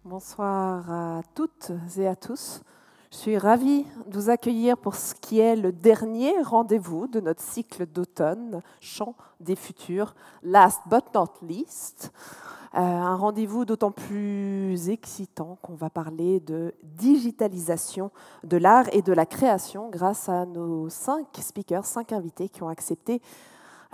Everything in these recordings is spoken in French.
Bonsoir à toutes et à tous. Je suis ravie de vous accueillir pour ce qui est le dernier rendez-vous de notre cycle d'automne, Chant des futurs, last but not least. Un rendez-vous d'autant plus excitant qu'on va parler de digitalisation de l'art et de la création grâce à nos 5 speakers, 5 invités qui ont accepté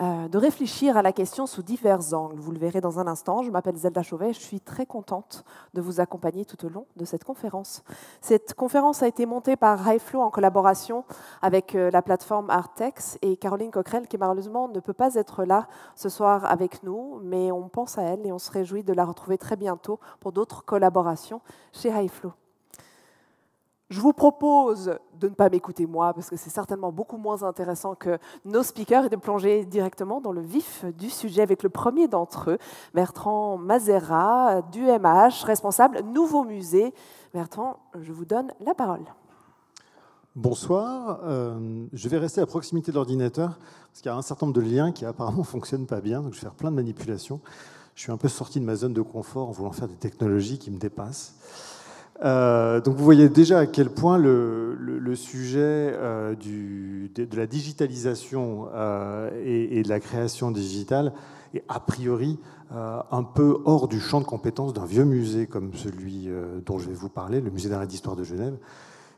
de réfléchir à la question sous divers angles. Vous le verrez dans un instant. Je m'appelle Zelda Chauvet et je suis très contente de vous accompagner tout au long de cette conférence. Cette conférence a été montée par HighFlow en collaboration avec la plateforme Artex et Caroline Coquerel, qui malheureusement ne peut pas être là ce soir avec nous, mais on pense à elle et on se réjouit de la retrouver très bientôt pour d'autres collaborations chez HighFlow. Je vous propose de ne pas m'écouter moi, parce que c'est certainement beaucoup moins intéressant que nos speakers, et de plonger directement dans le vif du sujet avec le premier d'entre eux, Bertrand Mazera, du MH, responsable Nouveau Musée. Bertrand, je vous donne la parole. Bonsoir, je vais rester à proximité de l'ordinateur, parce qu'il y a un certain nombre de liens qui apparemment ne fonctionnent pas bien, donc je vais faire plein de manipulations. Je suis un peu sorti de ma zone de confort en voulant faire des technologies qui me dépassent. Donc vous voyez déjà à quel point le sujet de la digitalisation et de la création digitale est a priori un peu hors du champ de compétences d'un vieux musée comme celui dont je vais vous parler, le musée d'art et d'histoire de Genève,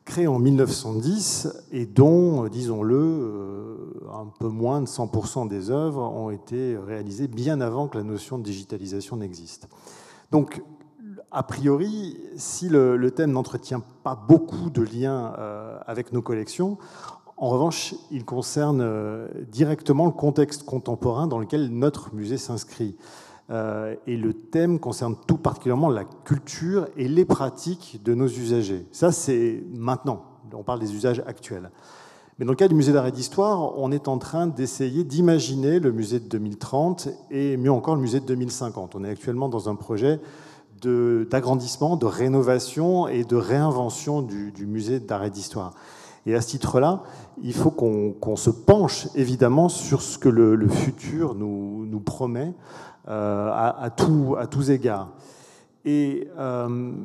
créé en 1910 et dont, disons-le, un peu moins de 100% des œuvres ont été réalisées bien avant que la notion de digitalisation n'existe. Donc, a priori, si le thème n'entretient pas beaucoup de liens avec nos collections, en revanche, il concerne directement le contexte contemporain dans lequel notre musée s'inscrit. Et le thème concerne tout particulièrement la culture et les pratiques de nos usagers. Ça, c'est maintenant. On parle des usages actuels. Mais dans le cas du musée d'art et d'histoire, on est en train d'essayer d'imaginer le musée de 2030 et mieux encore le musée de 2050. On est actuellement dans un projet d'agrandissement, de rénovation et de réinvention du musée d'art et d'histoire. Et à ce titre-là, il faut qu'on se penche évidemment sur ce que le futur nous promet à tous égards. Et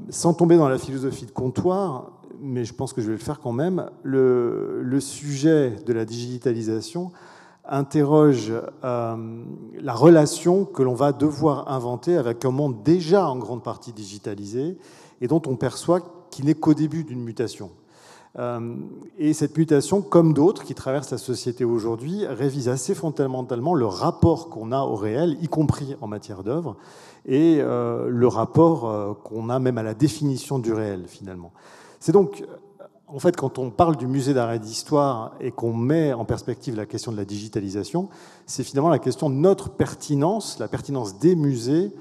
sans tomber dans la philosophie de comptoir, mais je pense que je vais le faire quand même, le sujet de la digitalisation interroge la relation que l'on va devoir inventer avec un monde déjà en grande partie digitalisé et dont on perçoit qu'il n'est qu'au début d'une mutation. Et cette mutation, comme d'autres qui traversent la société aujourd'hui, révise assez fondamentalement le rapport qu'on a au réel, y compris en matière d'œuvre, et le rapport qu'on a même à la définition du réel, finalement. C'est donc... En fait, quand on parle du musée d'art et d'histoire et qu'on met en perspective la question de la digitalisation, c'est finalement la question de notre pertinence, la pertinence des musées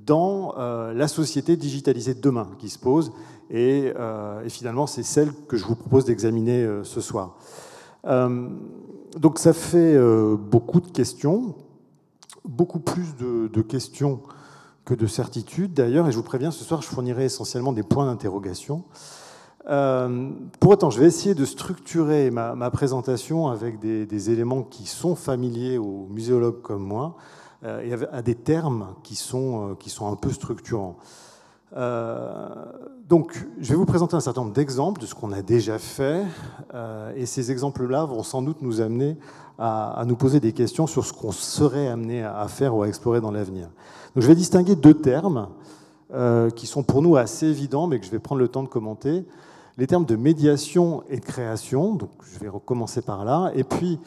dans la société digitalisée de demain qui se pose. Et finalement, c'est celle que je vous propose d'examiner ce soir. Donc ça fait beaucoup de questions, beaucoup plus de questions que de certitudes d'ailleurs. Et je vous préviens, ce soir, je fournirai essentiellement des points d'interrogation. Pour autant, je vais essayer de structurer ma présentation avec des éléments qui sont familiers aux muséologues comme moi et à des termes qui sont un peu structurants. Donc, je vais vous présenter un certain nombre d'exemples de ce qu'on a déjà fait et ces exemples-là vont sans doute nous amener à nous poser des questions sur ce qu'on serait amené à faire ou à explorer dans l'avenir. Donc, je vais distinguer 2 termes qui sont pour nous assez évidents, mais que je vais prendre le temps de commenter. Les termes de médiation et de création, donc je vais recommencer par là, et puis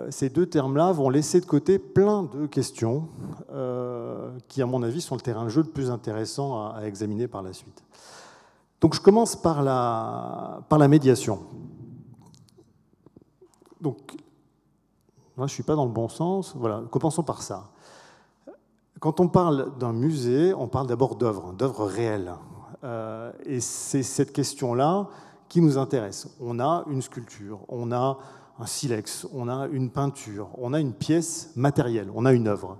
ces 2 termes-là vont laisser de côté plein de questions qui, à mon avis, sont le terrain de jeu le plus intéressant à examiner par la suite. Donc je commence par la médiation. Donc, moi, je ne suis pas dans le bon sens. Voilà, commençons par ça. Quand on parle d'un musée, on parle d'abord d'œuvres réelles. Et c'est cette question-là qui nous intéresse. On a une sculpture, on a un silex, on a une peinture, on a une pièce matérielle, on a une œuvre.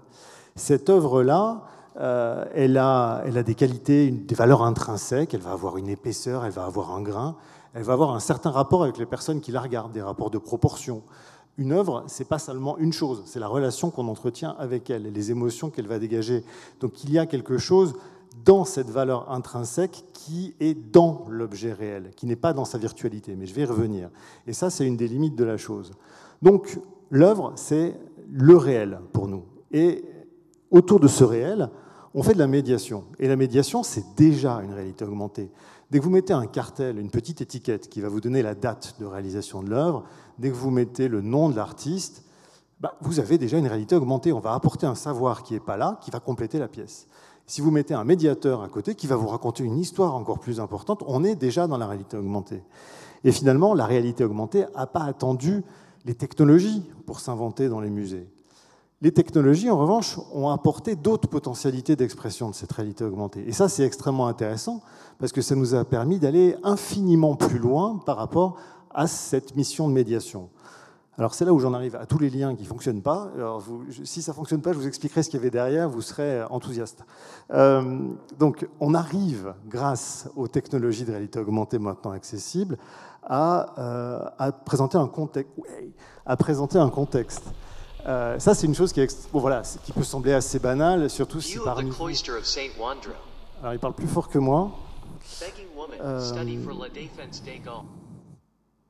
Cette œuvre-là, elle a des qualités, des valeurs intrinsèques, elle va avoir une épaisseur, elle va avoir un grain, elle va avoir un certain rapport avec les personnes qui la regardent, des rapports de proportion. Une œuvre, ce n'est pas seulement une chose, c'est la relation qu'on entretient avec elle, et les émotions qu'elle va dégager. Donc il y a quelque chose dans cette valeur intrinsèque qui est dans l'objet réel, qui n'est pas dans sa virtualité, mais je vais y revenir. Et ça, c'est une des limites de la chose. Donc l'œuvre, c'est le réel pour nous. Et autour de ce réel, on fait de la médiation. Et la médiation, c'est déjà une réalité augmentée. Dès que vous mettez un cartel, une petite étiquette qui va vous donner la date de réalisation de l'œuvre, dès que vous mettez le nom de l'artiste, vous avez déjà une réalité augmentée. On va apporter un savoir qui n'est pas là, qui va compléter la pièce. Si vous mettez un médiateur à côté qui va vous raconter une histoire encore plus importante, on est déjà dans la réalité augmentée. Et finalement, la réalité augmentée n'a pas attendu les technologies pour s'inventer dans les musées. Les technologies, en revanche, ont apporté d'autres potentialités d'expression de cette réalité augmentée. Et ça, c'est extrêmement intéressant, parce que ça nous a permis d'aller infiniment plus loin par rapport à cette mission de médiation. Alors c'est là où j'en arrive à tous les liens qui ne fonctionnent pas. Alors, si ça ne fonctionne pas, je vous expliquerai ce qu'il y avait derrière, vous serez enthousiaste. Donc on arrive, grâce aux technologies de réalité augmentée maintenant accessibles, à présenter un contexte. Ça, c'est une chose qui peut sembler assez banale, surtout si parmi vous... Alors, il parle plus fort que moi.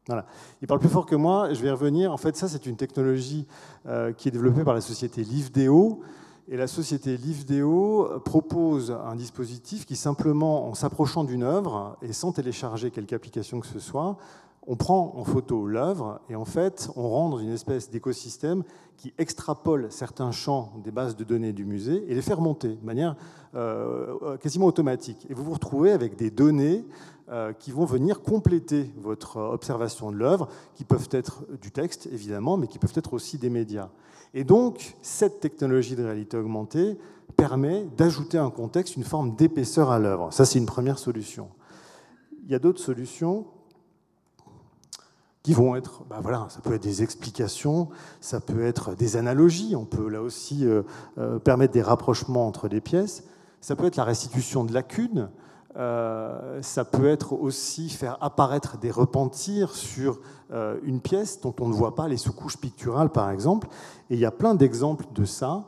Voilà. Il parle plus fort que moi, je vais y revenir. En fait, ça, c'est une technologie qui est développée par la société Livdeo. Et la société Livdeo propose un dispositif qui, simplement, en s'approchant d'une œuvre et sans télécharger quelque application que ce soit, on prend en photo l'œuvre et en fait, on rentre dans une espèce d'écosystème qui extrapole certains champs des bases de données du musée et les fait remonter de manière quasiment automatique. Et vous vous retrouvez avec des données qui vont venir compléter votre observation de l'œuvre, qui peuvent être du texte, évidemment, mais qui peuvent être aussi des médias. Et donc, cette technologie de réalité augmentée permet d'ajouter un contexte, une forme d'épaisseur à l'œuvre. Ça, c'est une première solution. Il y a d'autres solutions qui vont être, ça peut être des explications, ça peut être des analogies, on peut là aussi permettre des rapprochements entre les pièces, ça peut être la restitution de lacunes, ça peut être aussi faire apparaître des repentirs sur une pièce dont on ne voit pas les sous-couches picturales, par exemple. Et il y a plein d'exemples de ça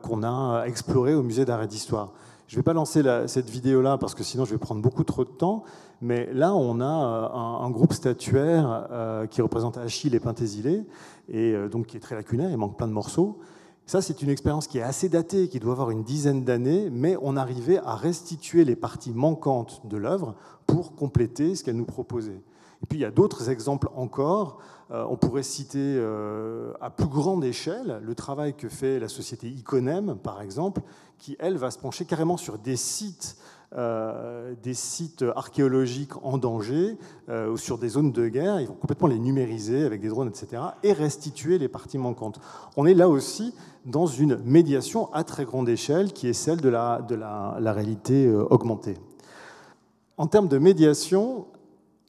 qu'on a exploré au Musée d'Art et d'Histoire. Je ne vais pas lancer cette vidéo-là parce que sinon je vais prendre beaucoup trop de temps, mais là on a un groupe statuaire qui représente Achille et Pentésilée, et donc qui est très lacunaire, il manque plein de morceaux. Ça, c'est une expérience qui est assez datée, qui doit avoir une dizaine d'années, mais on arrivait à restituer les parties manquantes de l'œuvre pour compléter ce qu'elle nous proposait. Et puis il y a d'autres exemples encore. On pourrait citer à plus grande échelle le travail que fait la société Iconem, par exemple, qui, elle, va se pencher carrément sur des sites archéologiques en danger, ou sur des zones de guerre. Ils vont complètement les numériser avec des drones, etc., et restituer les parties manquantes. On est là aussi dans une médiation à très grande échelle, qui est celle de la réalité augmentée. En termes de médiation,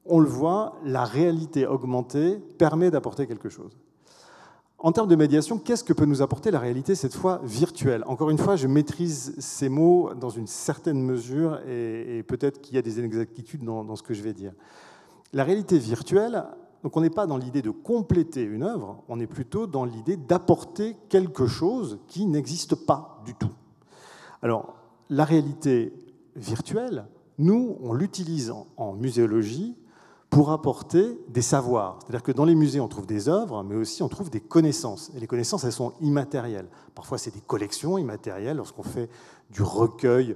on le voit, la réalité augmentée permet d'apporter quelque chose. En termes de médiation, qu'est-ce que peut nous apporter la réalité, cette fois virtuelle? Encore une fois, je maîtrise ces mots dans une certaine mesure et peut-être qu'il y a des inexactitudes dans ce que je vais dire. La réalité virtuelle, donc on n'est pas dans l'idée de compléter une œuvre, on est plutôt dans l'idée d'apporter quelque chose qui n'existe pas du tout. Alors, la réalité virtuelle, nous, on l'utilise en muséologie pour apporter des savoirs. C'est-à-dire que dans les musées, on trouve des œuvres, mais aussi on trouve des connaissances. Et les connaissances, elles sont immatérielles. Parfois, c'est des collections immatérielles, lorsqu'on fait du recueil,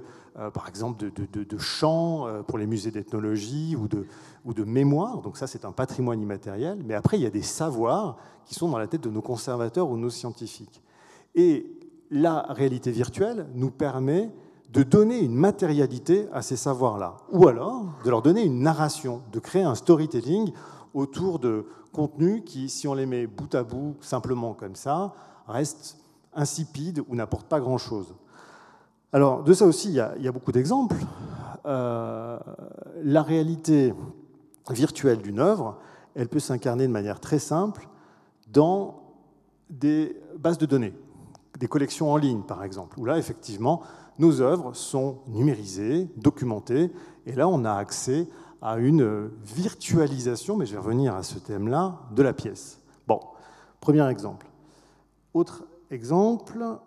par exemple, de chants pour les musées d'ethnologie ou de mémoire. Donc ça, c'est un patrimoine immatériel. Mais après, il y a des savoirs qui sont dans la tête de nos conservateurs ou nos scientifiques. Et la réalité virtuelle nous permet de donner une matérialité à ces savoirs-là, ou alors de leur donner une narration, de créer un storytelling autour de contenus qui, si on les met bout à bout, simplement comme ça, restent insipides ou n'apportent pas grand-chose. Alors, de ça aussi, il y a beaucoup d'exemples. La réalité virtuelle d'une œuvre, elle peut s'incarner de manière très simple dans des bases de données. des collections en ligne, par exemple, où là, effectivement, nos œuvres sont numérisées, documentées, et là, on a accès à une virtualisation, mais je vais revenir à ce thème-là, de la pièce. Bon, premier exemple. Autre exemple,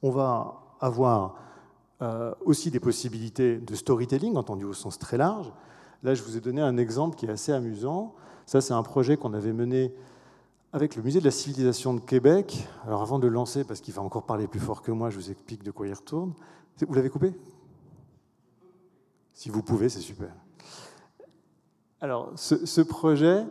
on va avoir aussi des possibilités de storytelling, entendu au sens très large. Là, je vous ai donné un exemple qui est assez amusant. Ça, c'est un projet qu'on avait mené avec le Musée de la Civilisation de Québec. Alors, avant de le lancer, parce qu'il va encore parler plus fort que moi, je vous explique de quoi il retourne. Vous l'avez coupé ? Si vous pouvez, c'est super. Alors, ce projet,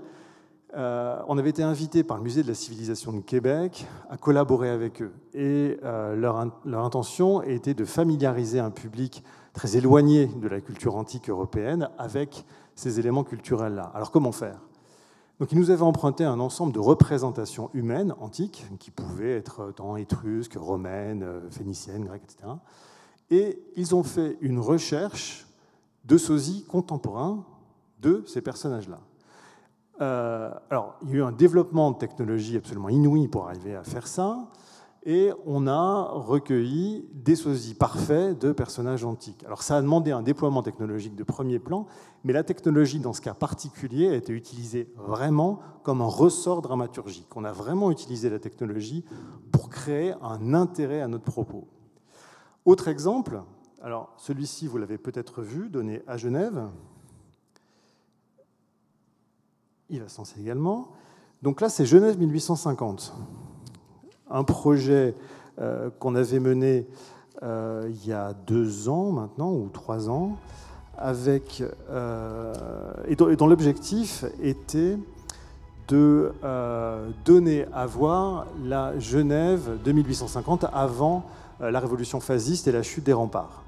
on avait été invité par le Musée de la Civilisation de Québec à collaborer avec eux. Et leur intention était de familiariser un public très éloigné de la culture antique européenne avec ces éléments culturels-là. Alors, comment faire ? Donc, ils nous avaient emprunté un ensemble de représentations humaines antiques, qui pouvaient être tant étrusques, romaines, phéniciennes, grecques, etc. Et ils ont fait une recherche de sosie contemporain de ces personnages-là. Alors, il y a eu un développement de technologie absolument inouï pour arriver à faire ça, et on a recueilli des sosies parfaits de personnages antiques. Alors, ça a demandé un déploiement technologique de premier plan, mais la technologie, dans ce cas particulier, a été utilisée vraiment comme un ressort dramaturgique. On a vraiment utilisé la technologie pour créer un intérêt à notre propos. Autre exemple, alors celui-ci, vous l'avez peut-être vu, donné à Genève. Il va se lancer également. Donc là, c'est Genève 1850. Un projet qu'on avait mené il y a 2 ans maintenant, ou 3 ans, et dont l'objectif était de donner à voir la Genève de 1850 avant la révolution fasciste et la chute des remparts.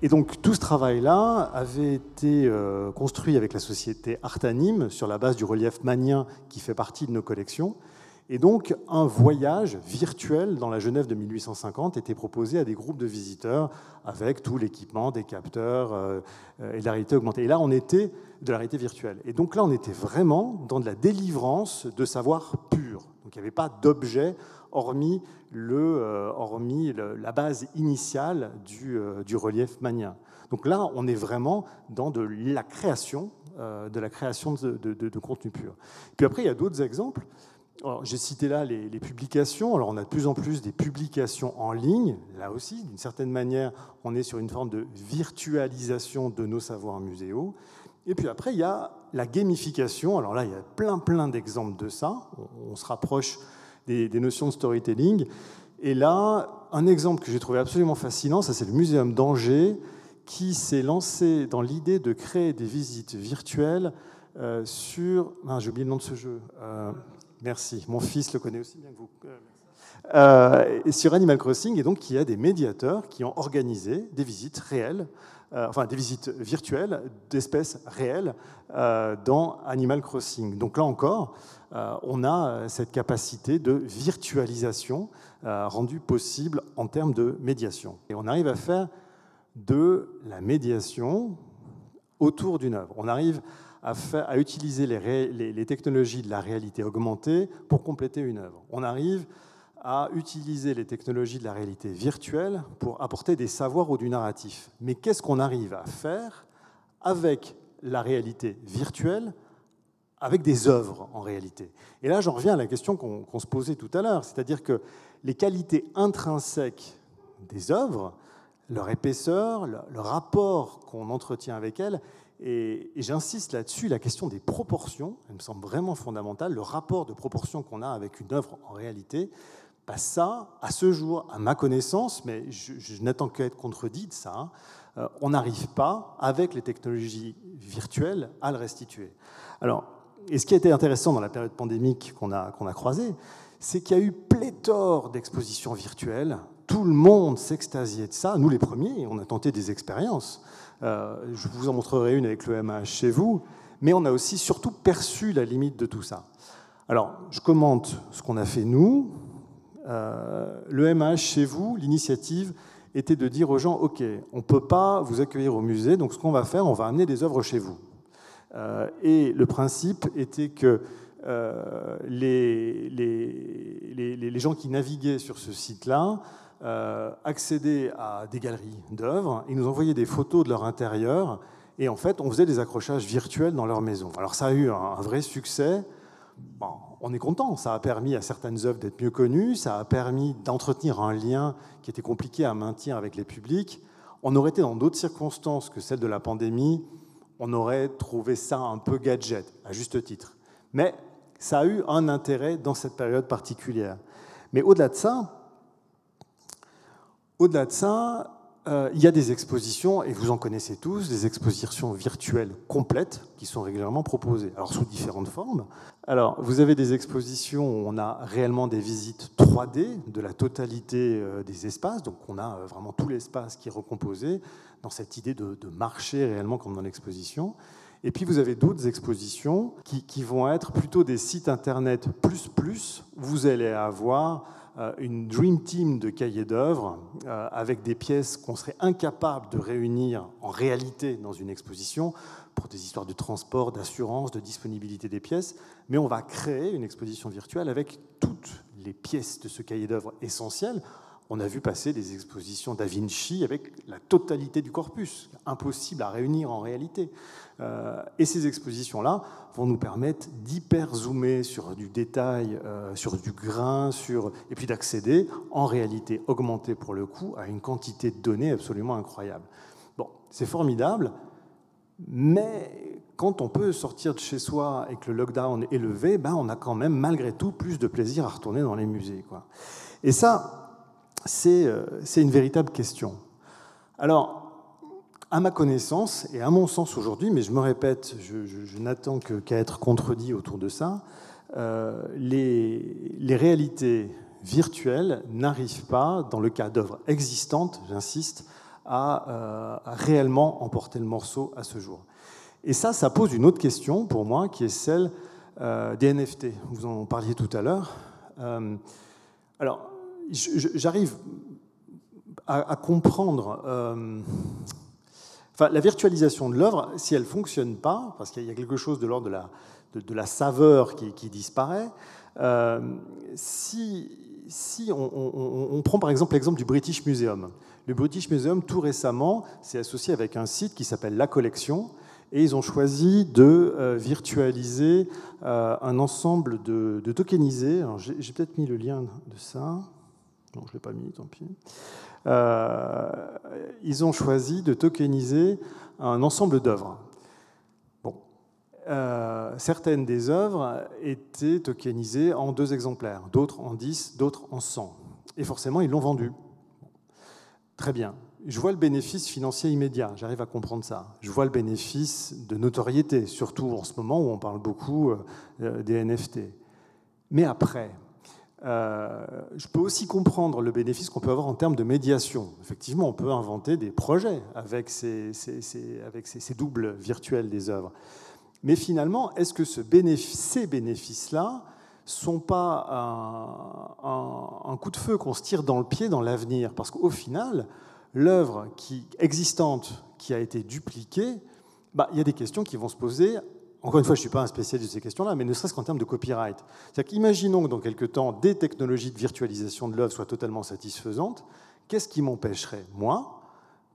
Et donc tout ce travail-là avait été construit avec la société Artanim sur la base du relief magnien qui fait partie de nos collections. Et donc un voyage virtuel dans la Genève de 1850 était proposé à des groupes de visiteurs avec tout l'équipement, des capteurs et de la réalité augmentée. Et là, on était de la réalité virtuelle. Et donc là, on était vraiment dans de la délivrance de savoir pur. Donc il n'y avait pas d'objet hormis la base initiale du relief magnien. Donc là, on est vraiment dans de la création de contenu pur. Puis après, il y a d'autres exemples. J'ai cité là les publications. Alors on a de plus en plus des publications en ligne. Là aussi, d'une certaine manière, on est sur une forme de virtualisation de nos savoirs muséaux. Et puis après, il y a la gamification. Alors là, il y a plein d'exemples de ça. On se rapproche des notions de storytelling. Et là, un exemple que j'ai trouvé absolument fascinant, ça c'est le Muséum d'Angers, qui s'est lancé dans l'idée de créer des visites virtuelles sur... j'ai oublié le nom de ce jeu. Merci, mon fils le connaît aussi bien que vous. Sur Animal Crossing, et donc il y a des médiateurs qui ont organisé des visites réelles, des visites virtuelles d'espèces réelles dans Animal Crossing. Donc là encore, on a cette capacité de virtualisation rendue possible en termes de médiation. Et on arrive à faire de la médiation autour d'une œuvre. On arrive à utiliser les technologies de la réalité augmentée pour compléter une œuvre. On arrive à utiliser les technologies de la réalité virtuelle pour apporter des savoirs ou du narratif. Mais qu'est-ce qu'on arrive à faire avec la réalité virtuelle, avec des œuvres en réalité? Et là, j'en reviens à la question qu'on se posait tout à l'heure, c'est-à-dire que les qualités intrinsèques des œuvres, leur épaisseur, le rapport qu'on entretient avec elles, et j'insiste là-dessus, la question des proportions, elle me semble vraiment fondamentale, le rapport de proportion qu'on a avec une œuvre en réalité, ça, à ce jour, à ma connaissance, mais je n'attends qu'à être contredit de ça, on n'arrive pas, avec les technologies virtuelles, à le restituer. Alors, et ce qui a été intéressant dans la période pandémique qu'on a croisée, c'est qu'il y a eu pléthore d'expositions virtuelles. Tout le monde s'extasiait de ça. Nous, les premiers, on a tenté des expériences. Je vous en montrerai une avec le MH chez vous. Mais on a aussi surtout perçu la limite de tout ça. Alors, je commente ce qu'on a fait nous. Le MH chez vous, l'initiative était de dire aux gens « Ok, on ne peut pas vous accueillir au musée, donc ce qu'on va faire, on va amener des œuvres chez vous. » Et le principe était que les gens qui naviguaient sur ce site-là accédaient à des galeries d'œuvres, ils nous envoyaient des photos de leur intérieur, et en fait, on faisait des accrochages virtuels dans leur maison. Alors ça a eu un vrai succès. Bon, on est content, ça a permis à certaines œuvres d'être mieux connues, ça a permis d'entretenir un lien qui était compliqué à maintenir avec les publics. On aurait été dans d'autres circonstances que celles de la pandémie, on aurait trouvé ça un peu gadget, à juste titre. Mais ça a eu un intérêt dans cette période particulière. Mais au-delà de ça, il y a des expositions, et vous en connaissez tous, des expositions virtuelles complètes qui sont régulièrement proposées, alors sous différentes formes. Alors, vous avez des expositions où on a réellement des visites 3D de la totalité des espaces, donc on a vraiment tout l'espace qui est recomposé dans cette idée de marcher réellement comme dans l'exposition. Et puis vous avez d'autres expositions qui vont être plutôt des sites internet plus. Vous allez avoir une dream team de cahiers d'œuvres avec des pièces qu'on serait incapable de réunir en réalité dans une exposition pour des histoires de transport, d'assurance, de disponibilité des pièces. Mais on va créer une exposition virtuelle avec toutes les pièces de ce cahier d'œuvres essentiel. On a vu passer des expositions Da Vinci avec la totalité du corpus, impossible à réunir en réalité. Et ces expositions-là vont nous permettre d'hyper-zoomer sur du détail, sur du grain, et puis d'accéder, en réalité augmentée pour le coup, à une quantité de données absolument incroyable. Bon, c'est formidable, mais quand on peut sortir de chez soi et que le lockdown est levé, on a quand même malgré tout plus de plaisir à retourner dans les musées, quoi. Et ça, c'est une véritable question. Alors, à ma connaissance, et à mon sens aujourd'hui, mais je me répète, je n'attends qu'à être contredit autour de ça, les réalités virtuelles n'arrivent pas, dans le cas d'œuvres existantes, j'insiste, à réellement emporter le morceau à ce jour. Et ça pose une autre question pour moi, qui est celle des NFT. Vous en parliez tout à l'heure. Alors, j'arrive à comprendre... la virtualisation de l'œuvre, si elle ne fonctionne pas, parce qu'il y a quelque chose de l'ordre de la saveur qui disparaît, si on prend par exemple l'exemple du British Museum. Le British Museum, tout récemment, s'est associé avec un site qui s'appelle La Collection, et ils ont choisi de virtualiser un ensemble de tokenisés. Alors, j'ai peut-être mis le lien de ça. Non, je ne l'ai pas mis, tant pis. Ils ont choisi de tokeniser un ensemble d'œuvres. Bon. Certaines des œuvres étaient tokenisées en 2 exemplaires, d'autres en 10, d'autres en 100. Et forcément, ils l'ont vendu. Très bien. Je vois le bénéfice financier immédiat, j'arrive à comprendre ça. Je vois le bénéfice de notoriété, surtout en ce moment où on parle beaucoup des NFT. Mais après... je peux aussi comprendre le bénéfice qu'on peut avoir en termes de médiation. Effectivement, on peut inventer des projets avec ces doubles virtuels des œuvres. Mais finalement, est-ce que ces bénéfices-là ne sont pas un coup de feu qu'on se tire dans le pied dans l'avenir? Parce qu'au final, l'œuvre existante qui a été dupliquée, il y a des questions qui vont se poser. Encore une fois, je ne suis pas un spécialiste de ces questions-là, mais ne serait-ce qu'en termes de copyright. C'est-à-dire qu'imaginons que dans quelques temps, des technologies de virtualisation de l'œuvre soient totalement satisfaisantes. Qu'est-ce qui m'empêcherait, moi,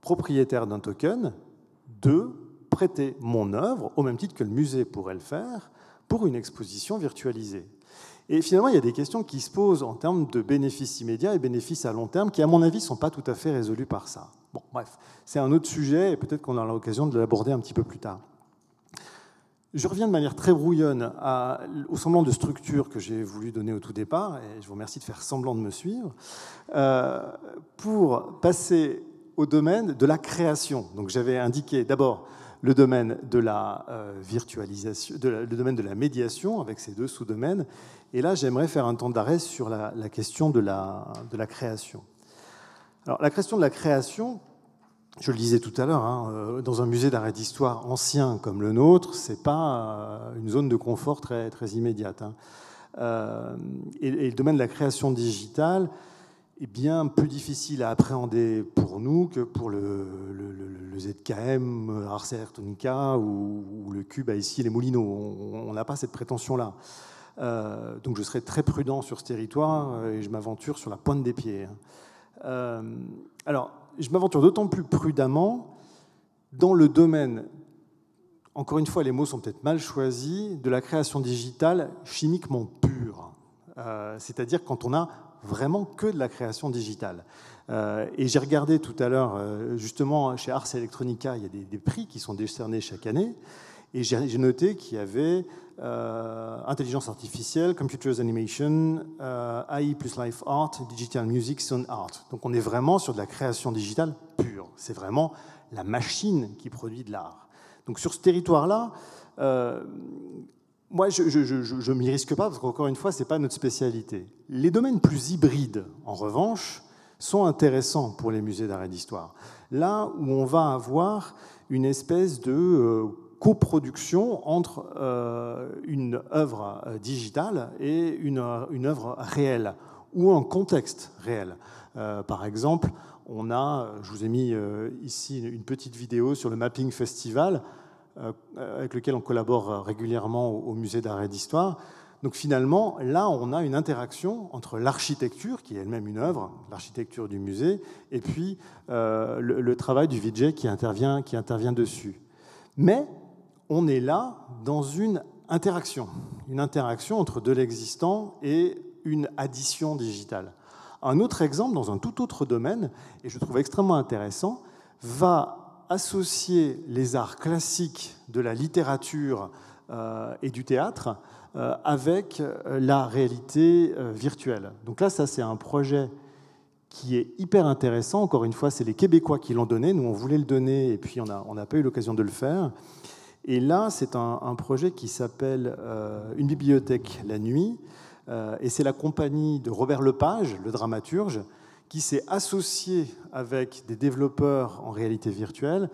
propriétaire d'un token, de prêter mon œuvre, au même titre que le musée pourrait le faire, pour une exposition virtualisée? Et finalement, il y a des questions qui se posent en termes de bénéfices immédiats et bénéfices à long terme, qui, à mon avis, ne sont pas tout à fait résolues par ça. Bon, bref, c'est un autre sujet, et peut-être qu'on aura l'occasion de l'aborder un petit peu plus tard. Je reviens de manière très brouillonne au semblant de structure que j'ai voulu donner au tout départ, et je vous remercie de faire semblant de me suivre, pour passer au domaine de la création. Donc j'avais indiqué d'abord le domaine de la virtualisation, le domaine de la médiation, avec ces 2 sous-domaines, et là j'aimerais faire un temps d'arrêt sur la question de la création. Alors la question de la création, je le disais tout à l'heure, dans un musée d'art et d'histoire ancien comme le nôtre, ce n'est pas une zone de confort très, très immédiate. Et le domaine de la création digitale est bien plus difficile à appréhender pour nous que pour le ZKM, Ars Electronica ou le Cube à ici les Moulineaux. On n'a pas cette prétention-là. Donc je serai très prudent sur ce territoire et je m'aventure sur la pointe des pieds. Alors, je m'aventure d'autant plus prudemment dans le domaine, encore une fois, les mots sont peut-être mal choisis, de la création digitale chimiquement pure. C'est-à-dire quand on a vraiment que de la création digitale. Et j'ai regardé tout à l'heure, justement, chez Ars Electronica, il y a des prix qui sont décernés chaque année. Et j'ai noté qu'il y avait intelligence artificielle, computers animation, AI plus life art, digital music, sound art. Donc on est vraiment sur de la création digitale pure. C'est vraiment la machine qui produit de l'art. Donc sur ce territoire-là, moi je ne m'y risque pas parce qu'encore une fois, ce n'est pas notre spécialité. Les domaines plus hybrides, en revanche, sont intéressants pour les musées d'art et d'histoire. Là où on va avoir une espèce de coproduction entre une œuvre digitale et une œuvre réelle, ou un contexte réel. Par exemple, je vous ai mis ici une petite vidéo sur le Mapping Festival, avec lequel on collabore régulièrement au musée d'art et d'histoire. Donc finalement, là, on a une interaction entre l'architecture, qui est elle-même une œuvre, l'architecture du musée, et puis le travail du VJ qui intervient dessus. Mais on est là dans une interaction entre de l'existant et une addition digitale. Un autre exemple, dans un tout autre domaine, et je trouve extrêmement intéressant, va associer les arts classiques de la littérature et du théâtre avec la réalité virtuelle. Donc là, ça, c'est un projet qui est hyper intéressant. Encore une fois, c'est les Québécois qui l'ont donné. Nous, on voulait le donner, et puis on n'a pas eu l'occasion de le faire. Et là, c'est un projet qui s'appelle Une bibliothèque la nuit, et c'est la compagnie de Robert Lepage, le dramaturge, qui s'est associé avec des développeurs en réalité virtuelle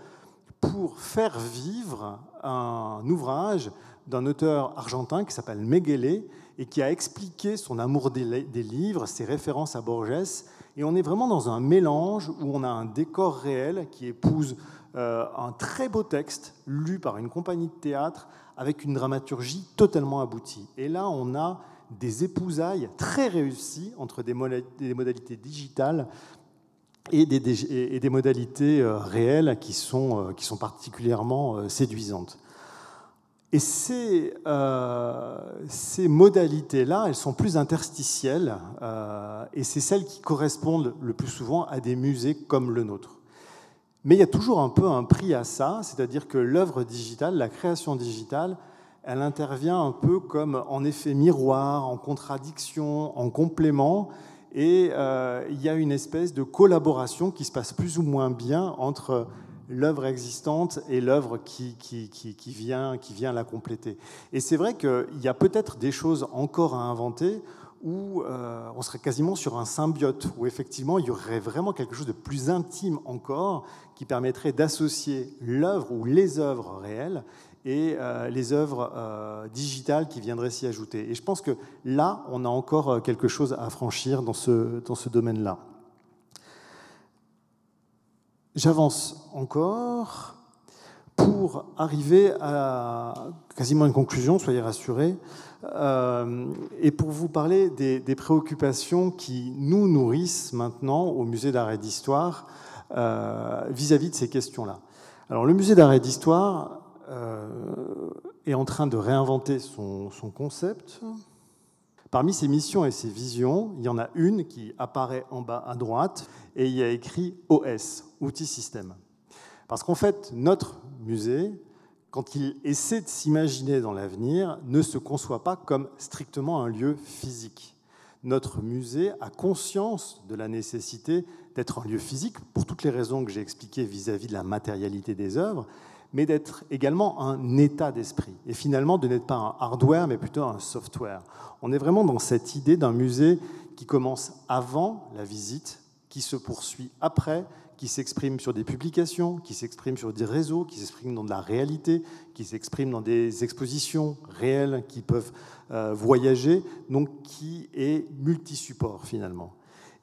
pour faire vivre un ouvrage d'un auteur argentin qui s'appelle Miguel et qui a expliqué son amour des livres, ses références à Borges. Et on est vraiment dans un mélange où on a un décor réel qui épouse un très beau texte lu par une compagnie de théâtre avec une dramaturgie totalement aboutie. Et là, on a des épousailles très réussies entre des modalités digitales et des modalités réelles qui sont particulièrement séduisantes. Et ces modalités-là, elles sont plus interstitielles, et c'est celles qui correspondent le plus souvent à des musées comme le nôtre. Mais il y a toujours un peu un prix à ça, c'est-à-dire que l'œuvre digitale, la création digitale, elle intervient un peu comme en effet miroir, en contradiction, en complément, et il y a une espèce de collaboration qui se passe plus ou moins bien entre l'œuvre existante et l'œuvre qui vient la compléter. Et c'est vrai qu'il y a peut-être des choses encore à inventer où on serait quasiment sur un symbiote, où effectivement il y aurait vraiment quelque chose de plus intime encore qui permettrait d'associer l'œuvre ou les œuvres réelles et les œuvres digitales qui viendraient s'y ajouter. Et je pense que là, on a encore quelque chose à franchir dans ce domaine-là. J'avance encore pour arriver à quasiment une conclusion, soyez rassurés, et pour vous parler des préoccupations qui nous nourrissent maintenant au Musée d'art et d'histoire vis-à-vis de ces questions-là. Alors le Musée d'art et d'histoire est en train de réinventer son concept. Parmi ses missions et ses visions, il y en a une qui apparaît en bas à droite et il y a écrit OS, Outils Système. Parce qu'en fait, notre musée, quand il essaie de s'imaginer dans l'avenir, ne se conçoit pas comme strictement un lieu physique. Notre musée a conscience de la nécessité d'être un lieu physique, pour toutes les raisons que j'ai expliquées vis-à-vis de la matérialité des œuvres, mais d'être également un état d'esprit. Et finalement, de n'être pas un hardware, mais plutôt un software. On est vraiment dans cette idée d'un musée qui commence avant la visite, qui se poursuit après, qui s'exprime sur des publications, qui s'exprime sur des réseaux, qui s'exprime dans de la réalité, qui s'exprime dans des expositions réelles qui peuvent voyager, donc qui est multi-support finalement.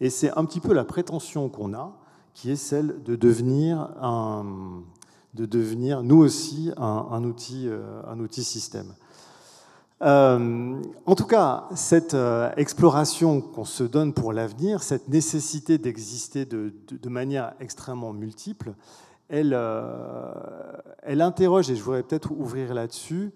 Et c'est un petit peu la prétention qu'on a, qui est celle de devenir nous aussi un outil système. En tout cas, cette exploration qu'on se donne pour l'avenir, cette nécessité d'exister de manière extrêmement multiple, elle interroge, et je voudrais peut-être ouvrir là-dessus,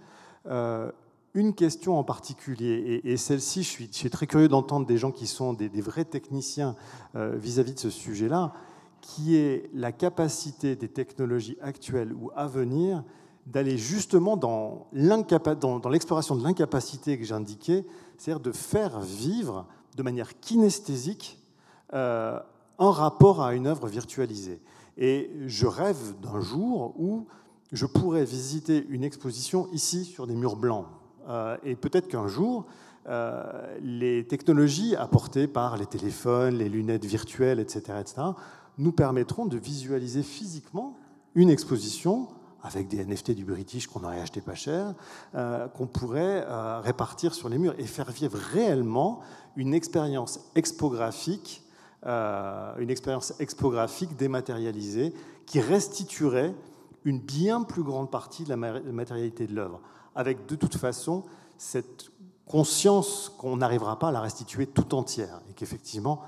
une question en particulier. Et celle-ci, je suis très curieux d'entendre des gens qui sont des vrais techniciens vis-à-vis de ce sujet-là, qui est la capacité des technologies actuelles ou à venir d'aller justement dans l'exploration de l'incapacité que j'indiquais, c'est-à-dire de faire vivre de manière kinesthésique un rapport à une œuvre virtualisée. Et je rêve d'un jour où je pourrais visiter une exposition ici sur des murs blancs. Et peut-être qu'un jour, les technologies apportées par les téléphones, les lunettes virtuelles, etc., nous permettront de visualiser physiquement une exposition avec des NFT du British qu'on aurait acheté pas cher, qu'on pourrait répartir sur les murs et faire vivre réellement une expérience expographique dématérialisée qui restituerait une bien plus grande partie de la matérialité de l'œuvre, avec de toute façon cette conscience qu'on n'arrivera pas à la restituer tout entière et qu'effectivement,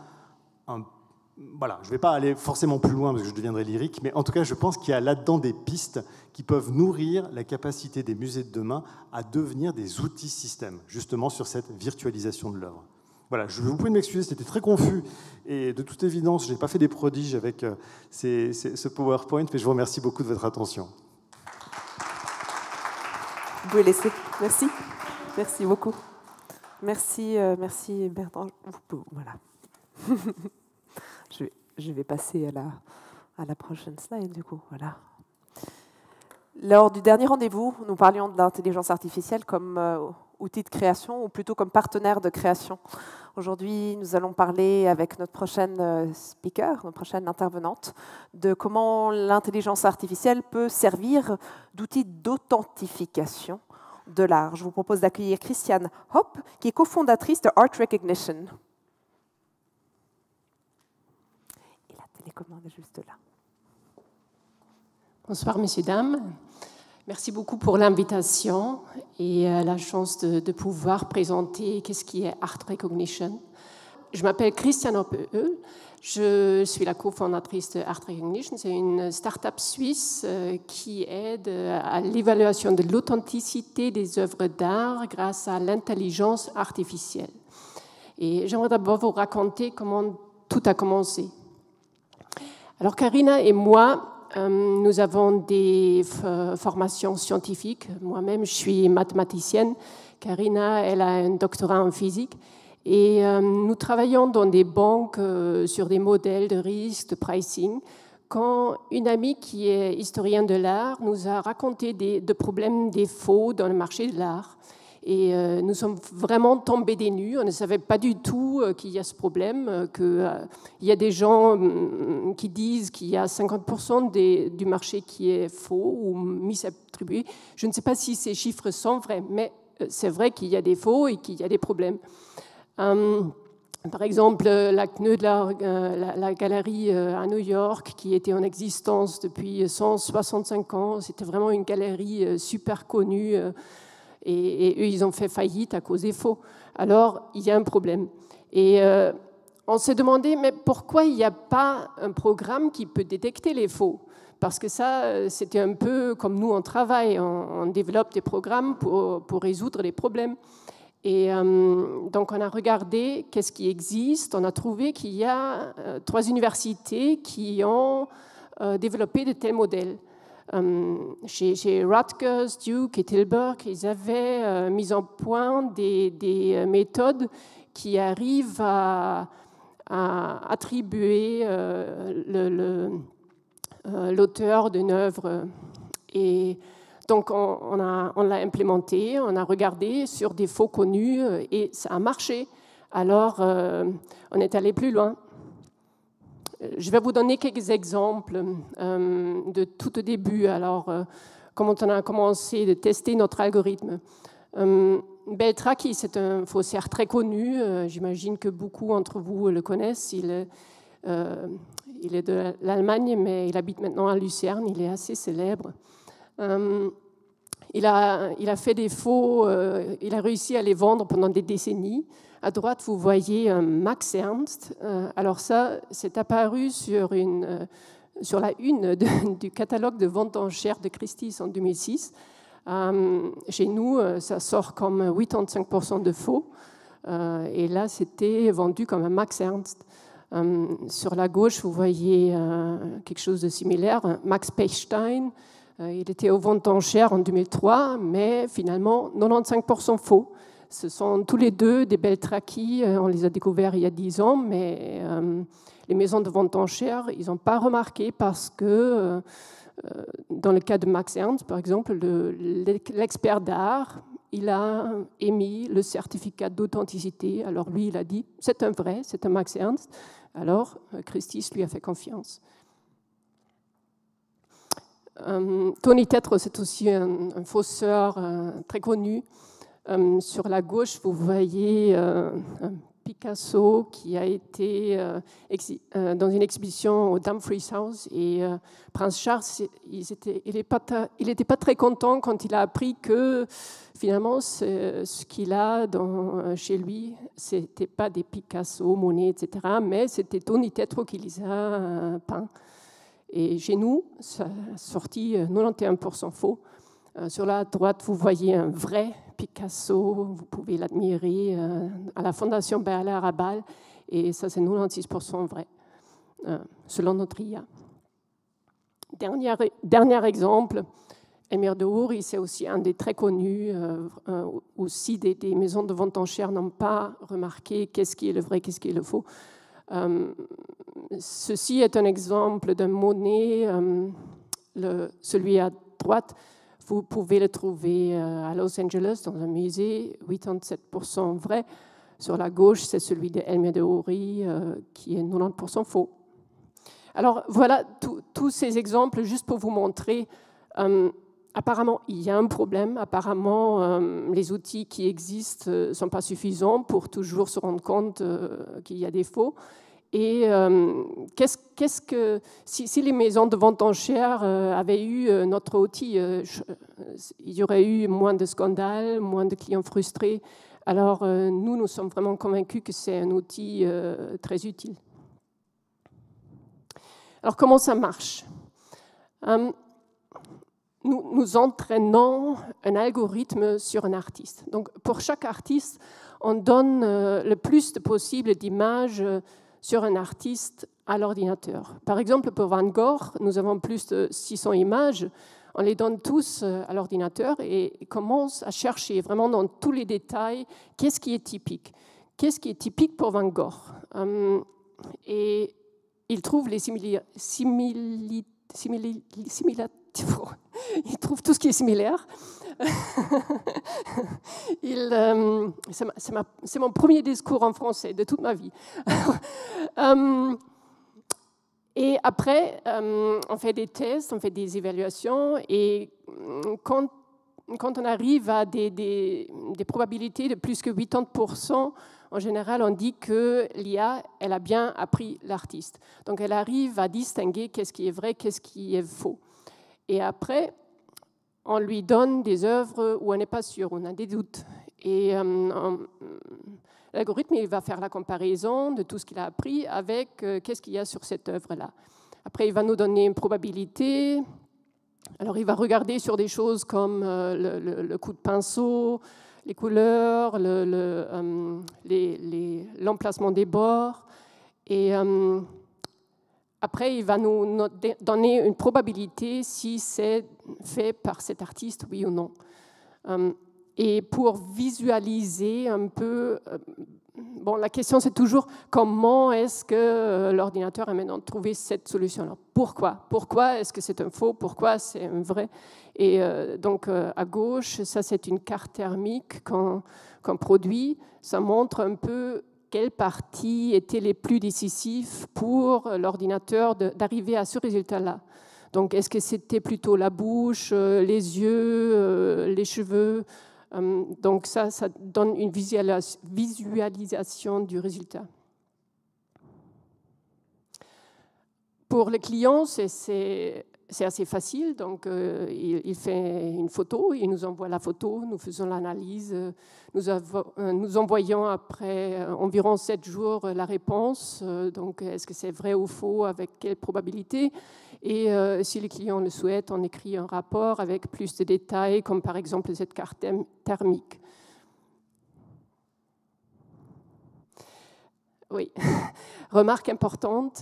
voilà, je ne vais pas aller forcément plus loin parce que je deviendrai lyrique, mais en tout cas, je pense qu'il y a là-dedans des pistes qui peuvent nourrir la capacité des musées de demain à devenir des outils systèmes, justement sur cette virtualisation de l'œuvre. Voilà, je vous prie de m'excuser, c'était très confus et de toute évidence, je n'ai pas fait des prodiges avec ce PowerPoint, mais je vous remercie beaucoup de votre attention. Vous pouvez laisser. Merci. Merci beaucoup. Merci, merci Bertrand. Voilà. Je vais passer à la prochaine slide, du coup. Voilà. Lors du dernier rendez-vous, nous parlions de l'intelligence artificielle comme outil de création, ou plutôt comme partenaire de création. Aujourd'hui, nous allons parler avec notre prochaine speaker, notre prochaine intervenante, de comment l'intelligence artificielle peut servir d'outil d'authentification de l'art. Je vous propose d'accueillir Christiane Hopp, qui est cofondatrice de Art Recognition. Et la télécommande est juste là. Bonsoir, messieurs, dames. Merci beaucoup pour l'invitation et la chance de pouvoir présenter qu'est-ce qui est Art Recognition. Je m'appelle Christiane Hopp. Je suis la cofondatrice de Art Recognition. C'est une start-up suisse qui aide à l'évaluation de l'authenticité des œuvres d'art grâce à l'intelligence artificielle. Et j'aimerais d'abord vous raconter comment tout a commencé. Alors, Karina et moi, nous avons des formations scientifiques. Moi-même, je suis mathématicienne. Karina, elle a un doctorat en physique. Et nous travaillons dans des banques sur des modèles de risque, de pricing, quand une amie qui est historienne de l'art nous a raconté des problèmes des faux dans le marché de l'art. Et nous sommes vraiment tombés des nues. On ne savait pas du tout qu'il y a ce problème, qu'il y a des gens qui disent qu'il y a 50% du marché qui est faux ou misattribué. Je ne sais pas si ces chiffres sont vrais, mais c'est vrai qu'il y a des faux et qu'il y a des problèmes. Par exemple, la Knoedler, la galerie à New York, qui était en existence depuis 165 ans, c'était vraiment une galerie super connue. Et eux, ils ont fait faillite à cause des faux. Alors, il y a un problème. Et on s'est demandé, mais pourquoi il n'y a pas un programme qui peut détecter les faux? Parce que ça, c'était un peu comme nous, on travaille, on développe des programmes pour résoudre les problèmes. Et donc, on a regardé qu'est-ce qui existe. On a trouvé qu'il y a 3 universités qui ont développé de tels modèles. Chez Rutgers, Duke et Tilburg, ils avaient mis en point des méthodes qui arrivent à attribuer l'auteur d'une œuvre. Et donc, on l'a implémenté, on a regardé sur des faux connus et ça a marché. Alors, on est allé plus loin. Je vais vous donner quelques exemples de tout au début. Alors, comment on a commencé de tester notre algorithme. Beltraki, c'est un faussaire très connu. J'imagine que beaucoup d'entre vous le connaissent. Il est de l'Allemagne, mais il habite maintenant à Lucerne. Il est assez célèbre. Il a fait des faux, il a réussi à les vendre pendant des décennies. À droite, vous voyez Max Ernst. Alors ça, c'est apparu sur la une du catalogue de vente d'enchères de Christie's en 2006. Chez nous, ça sort comme 85% de faux. Et là, c'était vendu comme un Max Ernst. Sur la gauche, vous voyez quelque chose de similaire, Max Pechstein. Il était aux ventes d'enchères en 2003, mais finalement, 95% faux. Ce sont tous les deux des belles trackies. On les a découverts il y a 10 ans, mais les maisons de vente d'enchères, ils n'ont pas remarqué parce que, dans le cas de Max Ernst, par exemple, l'expert d'art, il a émis le certificat d'authenticité. Alors lui, il a dit, c'est un vrai, c'est un Max Ernst. Alors, Christie's lui a fait confiance. Tony Tetreault, c'est aussi un fausseur très connu. Sur la gauche, vous voyez un Picasso qui a été dans une exhibition au Dumfries House. Et Prince Charles, il n'était pas très content quand il a appris que finalement, ce qu'il a chez lui, ce n'était pas des Picasso, Monet, etc., mais c'était Tony Tetreault qui les a peints. Et chez nous, ça a sorti 91% faux. Sur la droite, vous voyez un vrai Picasso, vous pouvez l'admirer à la Fondation Berlaire à Bâle, et ça c'est 96% vrai, selon notre IA. Dernier exemple, Elmire de Houry, c'est aussi un des très connus, aussi des maisons de vente enchères n'ont pas remarqué qu'est-ce qui est le vrai, qu'est-ce qui est le faux. Ceci est un exemple d'un Monet, celui à droite. Vous pouvez le trouver à Los Angeles, dans un musée, 87% vrai. Sur la gauche, c'est celui d'Elmire de Houry, qui est 90% faux. Alors voilà tous ces exemples, juste pour vous montrer. Apparemment, il y a un problème. Apparemment, les outils qui existent ne sont pas suffisants pour toujours se rendre compte qu'il y a des faux. Et si les maisons de vente enchères avaient eu notre outil, il y aurait eu moins de scandales, moins de clients frustrés. Alors nous sommes vraiment convaincus que c'est un outil très utile. Alors comment ça marche ? Nous entraînons un algorithme sur un artiste. Donc pour chaque artiste, on donne le plus possible d'images sur un artiste à l'ordinateur. Par exemple, pour Van Gogh, nous avons plus de 600 images. On les donne tous à l'ordinateur et commence à chercher vraiment dans tous les détails qu'est-ce qui est typique. Qu'est-ce qui est typique pour Van Gogh ? Et il trouve les il trouve tout ce qui est similaire. C'est mon premier discours en français de toute ma vie. Et après, on fait des tests, on fait des évaluations, et quand on arrive à des probabilités de plus que 80%, en général, on dit que l'IA, elle a bien appris l'artiste. Donc, elle arrive à distinguer qu'est-ce qui est vrai, qu'est-ce qui est faux. Et après, on lui donne des œuvres où on n'est pas sûr, on a des doutes. Et l'algorithme, il va faire la comparaison de tout ce qu'il a appris avec qu'est-ce qu'il y a sur cette œuvre-là. Après, il va nous donner une probabilité. Alors, il va regarder sur des choses comme le coup de pinceau, les couleurs, l'emplacement des bords. Et après, il va nous donner une probabilité si c'est fait par cet artiste, oui ou non. Et pour visualiser un peu, la question c'est toujours comment est-ce que l'ordinateur a maintenant trouvé cette solution-là ? Pourquoi est-ce que c'est un faux ? Pourquoi c'est un vrai ? Et donc à gauche, ça c'est une carte thermique qu'on produit. Ça montre un peu quelles parties étaient les plus décisives pour l'ordinateur d'arriver à ce résultat-là. Donc, est-ce que c'était plutôt la bouche, les yeux, les cheveux ? Donc, ça donne une visualisation du résultat. Pour le client, c'est c'est assez facile, donc il fait une photo, il nous envoie la photo, nous faisons l'analyse, nous envoyons après environ 7 jours la réponse, donc est-ce que c'est vrai ou faux, avec quelle probabilité, et si les clients le souhaitent, on écrit un rapport avec plus de détails, comme par exemple cette carte thermique. Oui, remarque importante,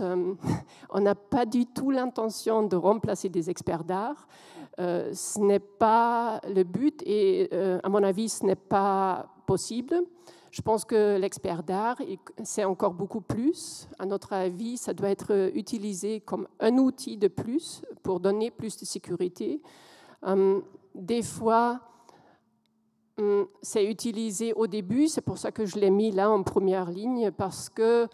on n'a pas du tout l'intention de remplacer des experts d'art. Ce n'est pas le but et à mon avis, ce n'est pas possible. Je pense que l'expert d'art, c'est encore beaucoup plus. À notre avis, ça doit être utilisé comme un outil de plus pour donner plus de sécurité. Des fois, c'est utilisé au début, c'est pour ça que je l'ai mis là en première ligne, parce que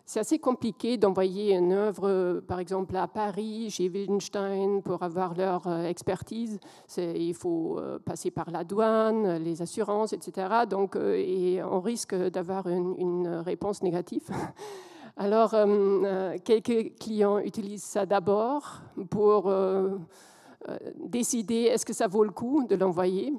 c'est assez compliqué d'envoyer une œuvre, par exemple à Paris, chez Wildenstein, pour avoir leur expertise. Il faut passer par la douane, les assurances, etc. Donc, et on risque d'avoir une réponse négative. Alors, quelques clients utilisent ça d'abord pour décider est-ce que ça vaut le coup de l'envoyer.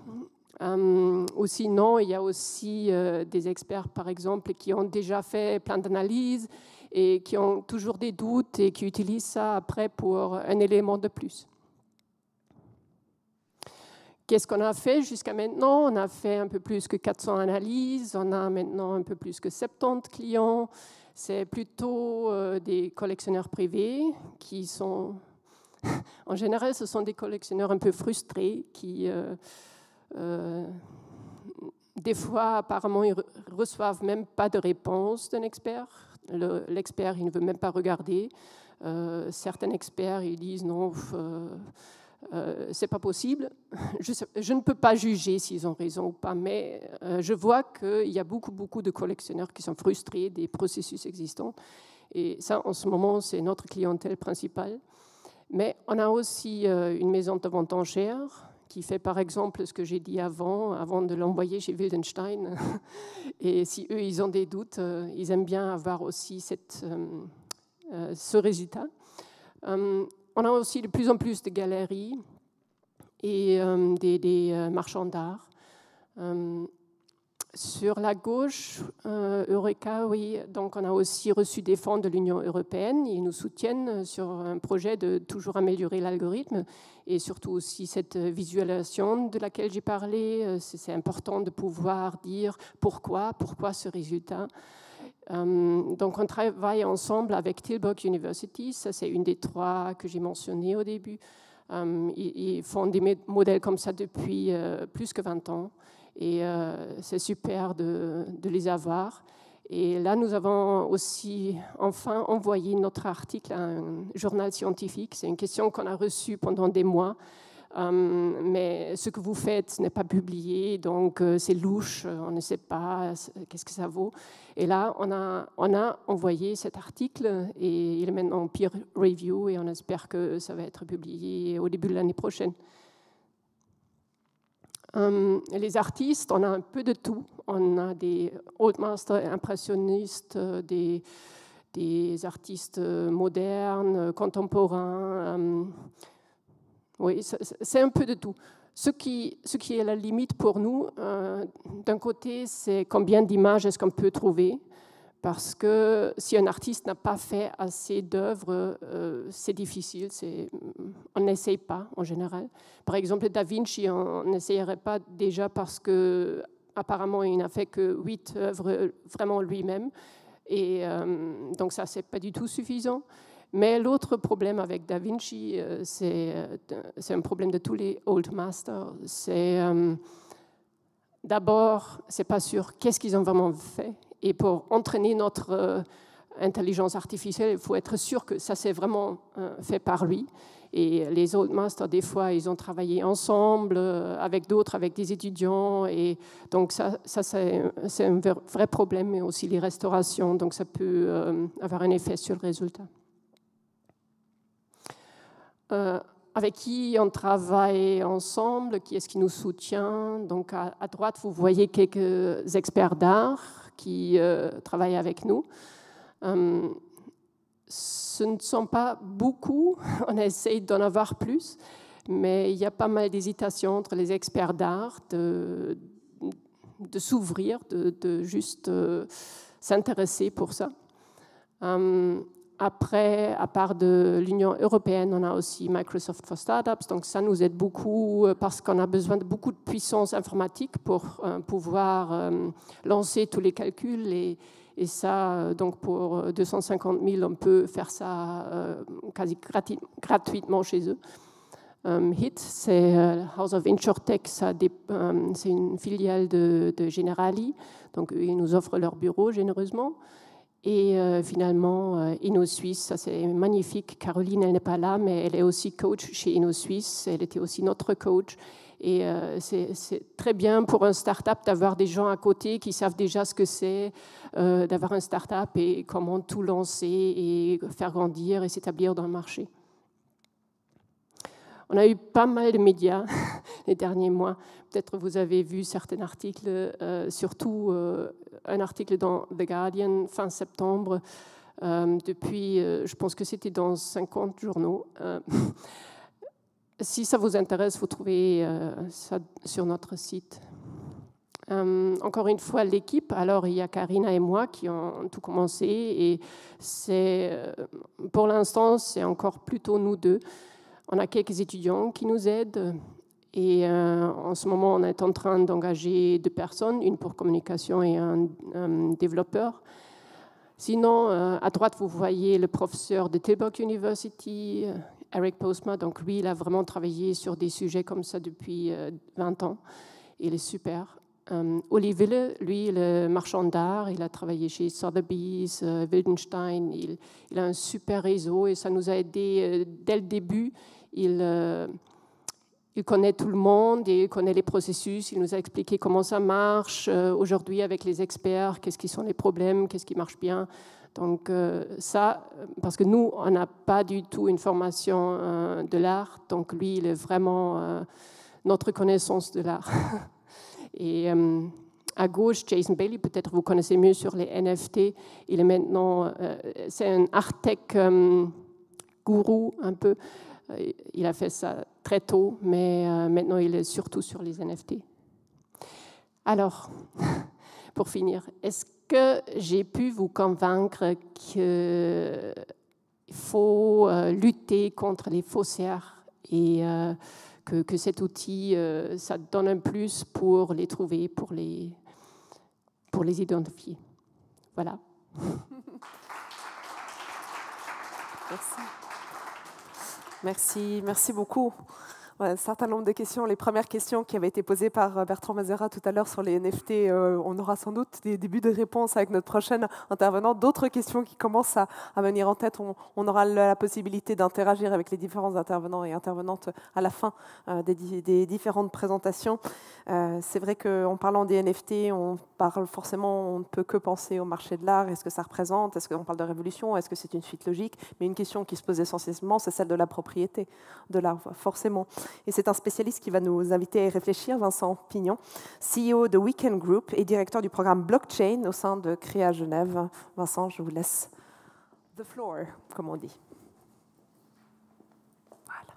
Ou sinon, il y a aussi des experts, par exemple, qui ont déjà fait plein d'analyses et qui ont toujours des doutes et qui utilisent ça après pour un élément de plus. Qu'est-ce qu'on a fait jusqu'à maintenant? On a fait un peu plus que 400 analyses, on a maintenant un peu plus que 70 clients. C'est plutôt des collectionneurs privés qui sont... en général, ce sont des collectionneurs un peu frustrés qui... des fois, apparemment, ils ne reçoivent même pas de réponse d'un expert. L'expert, il ne veut même pas regarder. Certains experts, ils disent non, c'est pas possible. Je ne peux pas juger s'ils ont raison ou pas, mais je vois qu'il y a beaucoup de collectionneurs qui sont frustrés des processus existants. Et ça, en ce moment, c'est notre clientèle principale. Mais on a aussi une maison de vente enchères qui fait par exemple ce que j'ai dit avant de l'envoyer chez Wildenstein. Et si eux, ils ont des doutes, ils aiment bien avoir aussi ce résultat. On a aussi de plus en plus de galeries et des marchands d'art. Sur la gauche, Eureka, oui, donc on a aussi reçu des fonds de l'Union européenne. Ils nous soutiennent sur un projet de toujours améliorer l'algorithme et surtout aussi cette visualisation de laquelle j'ai parlé. C'est important de pouvoir dire pourquoi ce résultat. Donc on travaille ensemble avec Tilburg University, ça c'est une des 3 que j'ai mentionnées au début. Ils font des modèles comme ça depuis plus que 20 ans. Et c'est super de les avoir. Et là, nous avons aussi enfin envoyé notre article à un journal scientifique. C'est une question qu'on a reçue pendant des mois. Mais ce que vous faites n'est pas publié, donc c'est louche, on ne sait pas qu'est-ce que ça vaut. Et là, on a envoyé cet article et il est maintenant en peer review et on espère que ça va être publié au début de l'année prochaine. Les artistes, on a un peu de tout. On a des old masters impressionnistes, des artistes modernes, contemporains. Oui, c'est un peu de tout. Ce qui est la limite pour nous, d'un côté, c'est combien d'images est-ce qu'on peut trouver. Parce que si un artiste n'a pas fait assez d'œuvres, c'est difficile, on n'essaye pas en général. Par exemple, Da Vinci, on n'essayerait pas déjà parce qu'apparemment, il n'a fait que 8 œuvres vraiment lui-même. Et donc ça, c'est pas du tout suffisant. Mais l'autre problème avec Da Vinci, c'est un problème de tous les old masters. C'est d'abord, c'est pas sûr qu'est-ce qu'ils ont vraiment fait. Et pour entraîner notre intelligence artificielle, il faut être sûr que ça c'est vraiment fait par lui. Et les old masters, des fois, ils ont travaillé ensemble avec d'autres, avec des étudiants. Et donc ça c'est un vrai problème, mais aussi les restaurations. Donc ça peut avoir un effet sur le résultat. Avec qui on travaille ensemble, qui est-ce qui nous soutient. Donc à droite, vous voyez quelques experts d'art qui travaillent avec nous. ce ne sont pas beaucoup, on essaye d'en avoir plus, mais il y a pas mal d'hésitations entre les experts d'art de s'ouvrir, de juste s'intéresser pour ça. Après, à part de l'Union européenne, on a aussi Microsoft for Startups, donc ça nous aide beaucoup parce qu'on a besoin de beaucoup de puissance informatique pour pouvoir lancer tous les calculs et ça, donc pour 250 000, on peut faire ça quasi gratuitement chez eux. HIT, c'est House of InsurTech, c'est une filiale de Generali, donc ils nous offrent leur bureau généreusement. Et finalement, InnoSuisse, ça c'est magnifique. Caroline, elle n'est pas là, mais elle est aussi coach chez InnoSuisse. Elle était aussi notre coach. Et c'est très bien pour un start-up d'avoir des gens à côté qui savent déjà ce que c'est, d'avoir un start-up et comment tout lancer et faire grandir et s'établir dans le marché. On a eu pas mal de médias les derniers mois. Peut-être vous avez vu certains articles, surtout un article dans The Guardian fin septembre. Depuis, je pense que c'était dans 50 journaux. Si ça vous intéresse, vous trouvez ça sur notre site. Encore une fois, l'équipe. Alors, il y a Karina et moi qui ont tout commencé. Et pour l'instant, c'est encore plutôt nous deux. On a quelques étudiants qui nous aident et en ce moment, on est en train d'engager 2 personnes, une pour communication et un développeur. Sinon, à droite, vous voyez le professeur de Tilburg University, Eric Postma. Donc lui, il a vraiment travaillé sur des sujets comme ça depuis 20 ans. Il est super. Olivier, lui, le marchand d'art, il a travaillé chez Sotheby's, Wildenstein. Il a un super réseau et ça nous a aidés dès le début. Il connaît tout le monde et il connaît les processus. Il nous a expliqué comment ça marche aujourd'hui avec les experts, qu'est-ce qui sont les problèmes, qu'est-ce qui marche bien. Donc ça, parce que nous, on n'a pas du tout une formation de l'art. Donc lui, il est vraiment notre connaissance de l'art. Et à gauche, Jason Bailey, peut-être vous connaissez mieux sur les NFT. Il est maintenant, c'est un art tech gourou un peu. Il a fait ça très tôt, mais maintenant il est surtout sur les NFT. Alors, pour finir, est-ce que j'ai pu vous convaincre qu'il faut lutter contre les faussaires et que cet outil, ça donne un plus pour les trouver, pour les identifier. Voilà. Merci beaucoup. Ouais, un certain nombre de questions. Les premières questions qui avaient été posées par Bertrand Mazera tout à l'heure sur les NFT, on aura sans doute des débuts de réponses avec notre prochaine intervenant. D'autres questions qui commencent à venir en tête, on aura la possibilité d'interagir avec les différents intervenants et intervenantes à la fin des différentes présentations. C'est vrai qu'en parlant des NFT, on ne peut que penser au marché de l'art. Est-ce que ça représente? Est-ce qu'on parle de révolution? Est-ce que c'est une suite logique? Mais une question qui se pose essentiellement, c'est celle de la propriété de l'art, forcément. Et c'est un spécialiste qui va nous inviter à y réfléchir, Vincent Pignon, CEO de Weekend Group et directeur du programme Blockchain au sein de Créa Genève. Vincent, je vous laisse the floor, comme on dit. Voilà.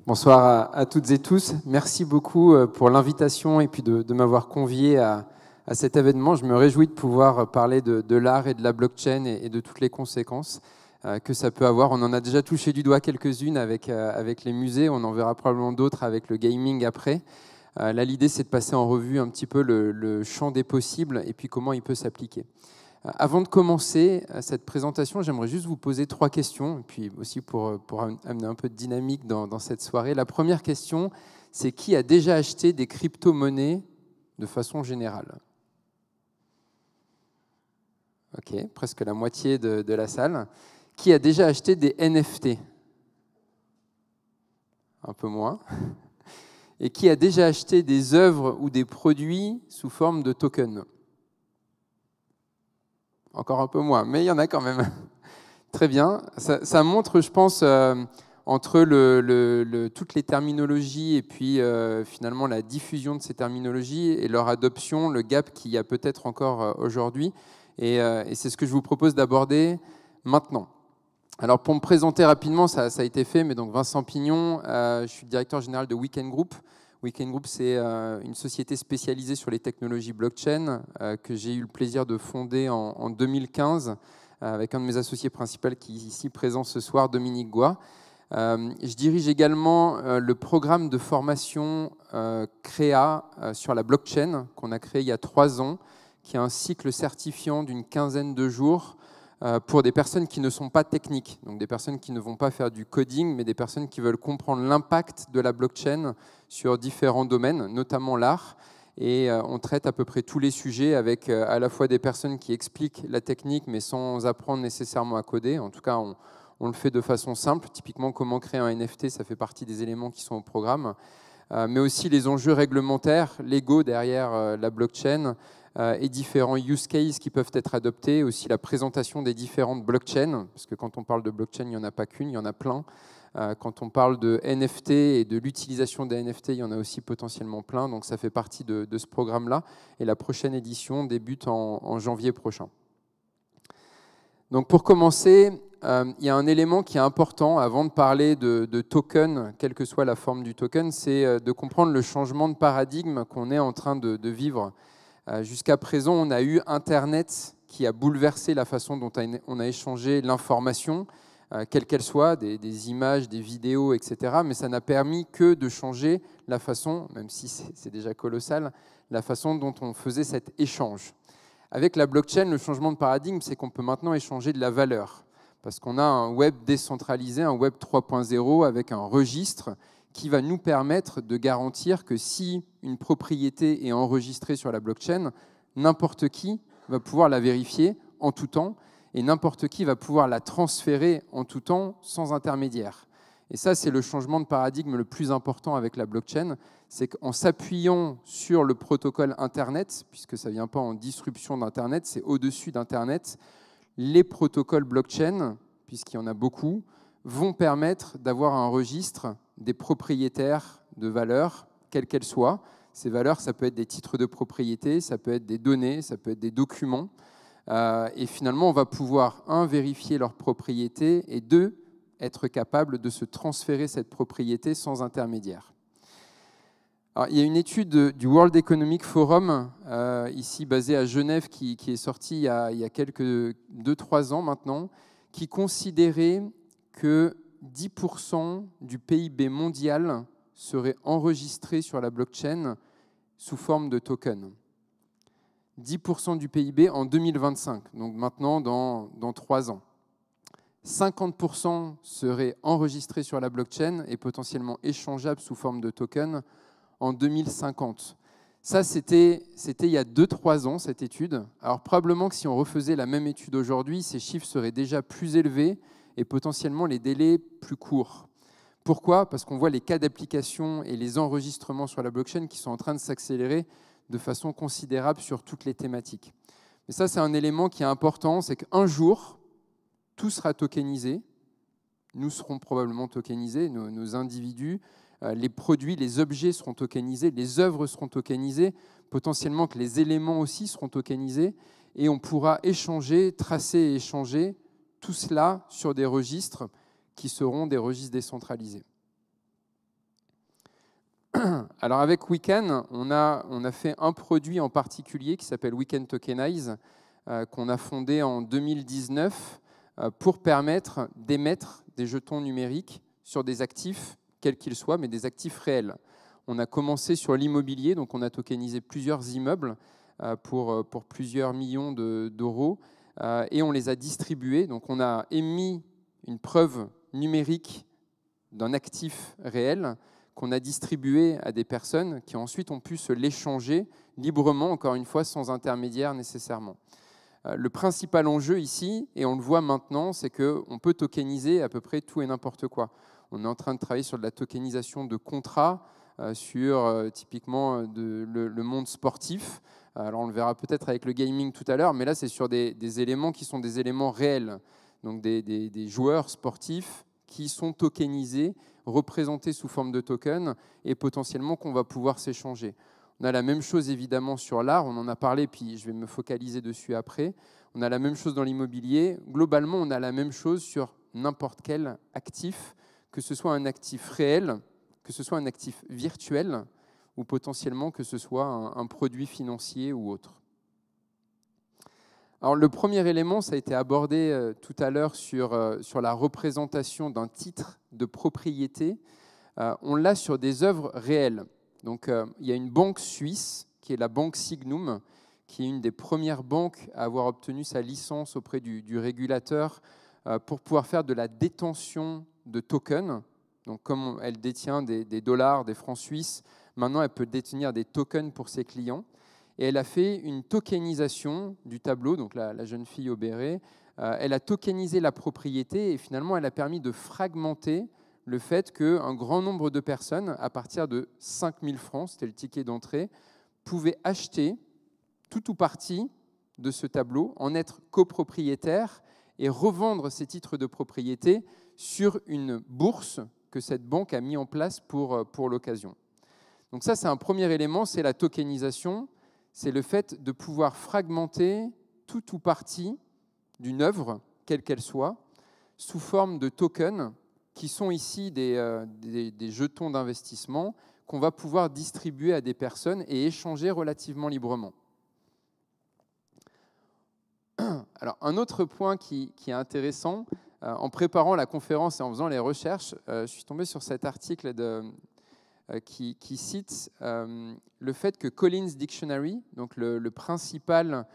Bonsoir à toutes et tous. Merci beaucoup pour l'invitation et puis de m'avoir convié à cet événement. Je me réjouis de pouvoir parler de l'art et de la blockchain et de toutes les conséquences que ça peut avoir. On en a déjà touché du doigt quelques-unes avec les musées, on en verra probablement d'autres avec le gaming après. Là, l'idée, c'est de passer en revue un petit peu le champ des possibles et puis comment il peut s'appliquer. Avant de commencer cette présentation, j'aimerais juste vous poser 3 questions, et puis aussi pour amener un peu de dynamique dans cette soirée. La première question, c'est qui a déjà acheté des crypto-monnaies de façon générale? Ok, presque la moitié de la salle. Qui a déjà acheté des NFT? Un peu moins. Et qui a déjà acheté des œuvres ou des produits sous forme de tokens? Encore un peu moins, mais il y en a quand même. Très bien. Ça montre, je pense, entre toutes les terminologies et puis finalement la diffusion de ces terminologies et leur adoption, le gap qu'il y a peut-être encore aujourd'hui. Et c'est ce que je vous propose d'aborder maintenant. Alors pour me présenter rapidement, ça a été fait, mais donc Vincent Pignon, je suis directeur général de Weekend Group. Weekend Group, c'est une société spécialisée sur les technologies blockchain que j'ai eu le plaisir de fonder en 2015 avec un de mes associés principaux qui est ici présent ce soir, Dominique Goy. Je dirige également le programme de formation CREA sur la blockchain qu'on a créé il y a 3 ans, qui est un cycle certifiant d'une 15aine de jours pour des personnes qui ne sont pas techniques, donc des personnes qui ne vont pas faire du coding, mais des personnes qui veulent comprendre l'impact de la blockchain sur différents domaines, notamment l'art. Et on traite à peu près tous les sujets avec à la fois des personnes qui expliquent la technique, mais sans apprendre nécessairement à coder. En tout cas, on le fait de façon simple. Typiquement, comment créer un NFT, ça fait partie des éléments qui sont au programme. Mais aussi les enjeux réglementaires, légaux derrière la blockchain, et différents use cases qui peuvent être adoptés, aussi la présentation des différentes blockchains, parce que quand on parle de blockchain, il n'y en a pas qu'une, il y en a plein. Quand on parle de NFT et de l'utilisation des NFT, il y en a aussi potentiellement plein, donc ça fait partie de ce programme-là. Et la prochaine édition débute en janvier prochain. Donc pour commencer, il y a un élément qui est important avant de parler de token, quelle que soit la forme du token, c'est de comprendre le changement de paradigme qu'on est en train de vivre. Jusqu'à présent, on a eu Internet qui a bouleversé la façon dont on a échangé l'information, quelle qu'elle soit, des images, des vidéos, etc. Mais ça n'a permis que de changer la façon, même si c'est déjà colossal, la façon dont on faisait cet échange. Avec la blockchain, le changement de paradigme, c'est qu'on peut maintenant échanger de la valeur. Parce qu'on a un web décentralisé, un web 3.0 avec un registre qui va nous permettre de garantir que si une propriété est enregistrée sur la blockchain, n'importe qui va pouvoir la vérifier en tout temps et n'importe qui va pouvoir la transférer en tout temps sans intermédiaire. Et ça, c'est le changement de paradigme le plus important avec la blockchain, c'est qu'en s'appuyant sur le protocole Internet, puisque ça ne vient pas en disruption d'Internet, c'est au-dessus d'Internet, les protocoles blockchain, puisqu'il y en a beaucoup, vont permettre d'avoir un registre des propriétaires de valeurs, quelles qu'elles soient. Ces valeurs, ça peut être des titres de propriété, ça peut être des données, ça peut être des documents. Et finalement, on va pouvoir, 1, vérifier leur propriété et 2, être capable de se transférer cette propriété sans intermédiaire. Alors, il y a une étude du World Economic Forum, ici basée à Genève, qui est sortie il y a 2-3 ans maintenant, qui considérait que 10% du PIB mondial serait enregistré sur la blockchain sous forme de token. 10% du PIB en 2025, donc maintenant dans 3 ans. 50% seraient enregistrés sur la blockchain et potentiellement échangeables sous forme de token en 2050. Ça, c'était il y a 2-3 ans, cette étude. Alors probablement que si on refaisait la même étude aujourd'hui, ces chiffres seraient déjà plus élevés et potentiellement les délais plus courts. Pourquoi ? Parce qu'on voit les cas d'application et les enregistrements sur la blockchain qui sont en train de s'accélérer de façon considérable sur toutes les thématiques. Mais ça, c'est un élément qui est important, c'est qu'un jour, tout sera tokenisé. Nous serons probablement tokenisés, nos individus, les produits, les objets seront tokenisés, les œuvres seront tokenisées, potentiellement que les éléments aussi seront tokenisés, et on pourra échanger, tracer et échanger tout cela sur des registres qui seront des registres décentralisés. Alors avec Weekend, on a fait un produit en particulier qui s'appelle Weekend Tokenize, qu'on a fondé en 2019 pour permettre d'émettre des jetons numériques sur des actifs, quels qu'ils soient, mais des actifs réels. On a commencé sur l'immobilier, donc on a tokenisé plusieurs immeubles pour plusieurs millions d'euros, et on les a distribués. Donc on a émis une preuve numérique d'un actif réel qu'on a distribué à des personnes qui ensuite ont pu se l'échanger librement, encore une fois, sans intermédiaire nécessairement. Le principal enjeu ici, et on le voit maintenant, c'est qu'on peut tokeniser à peu près tout et n'importe quoi. On est en train de travailler sur de la tokenisation de contrats, sur typiquement le monde sportif. Alors on le verra peut-être avec le gaming tout à l'heure, mais là c'est sur des éléments qui sont des éléments réels. Donc des joueurs sportifs qui sont tokenisés, représentés sous forme de token et potentiellement qu'on va pouvoir s'échanger. On a la même chose évidemment sur l'art, on en a parlé, puis je vais me focaliser dessus après. On a la même chose dans l'immobilier. Globalement, on a la même chose sur n'importe quel actif, que ce soit un actif réel, que ce soit un actif virtuel, ou potentiellement que ce soit un produit financier ou autre. Alors, le premier élément, ça a été abordé tout à l'heure sur la représentation d'un titre de propriété. On l'a sur des œuvres réelles. Donc, il y a une banque suisse, qui est la banque Signum, qui est une des premières banques à avoir obtenu sa licence auprès du régulateur pour pouvoir faire de la détention de tokens. Donc, comme elle détient des dollars, des francs suisses, maintenant elle peut détenir des tokens pour ses clients. Et elle a fait une tokenisation du tableau, donc la jeune fille au béret. Elle a tokenisé la propriété et finalement elle a permis de fragmenter le fait qu'un grand nombre de personnes, à partir de 5 000 francs, c'était le ticket d'entrée, pouvaient acheter tout ou partie de ce tableau, en être copropriétaire et revendre ces titres de propriété sur une bourse que cette banque a mis en place pour l'occasion. Donc ça, c'est un premier élément, c'est la tokenisation. C'est le fait de pouvoir fragmenter tout ou partie d'une œuvre, quelle qu'elle soit, sous forme de tokens, qui sont ici des jetons d'investissement qu'on va pouvoir distribuer à des personnes et échanger relativement librement. Alors, un autre point qui est intéressant, en préparant la conférence et en faisant les recherches, je suis tombé sur cet article qui cite le fait que Collins Dictionary, donc le principal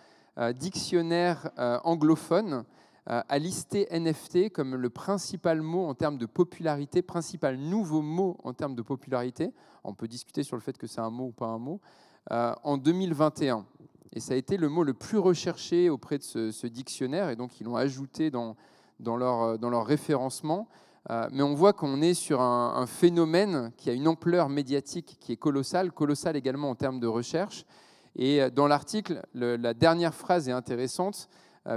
dictionnaire anglophone, a listé NFT comme le principal mot en termes de popularité, principal nouveau mot en termes de popularité. On peut discuter sur le fait que c'est un mot ou pas un mot, en 2021. Et ça a été le mot le plus recherché auprès de ce dictionnaire, et donc ils l'ont ajouté dans leur référencement. Mais on voit qu'on est sur un phénomène qui a une ampleur médiatique qui est colossale également en termes de recherche. Et dans l'article, la dernière phrase est intéressante,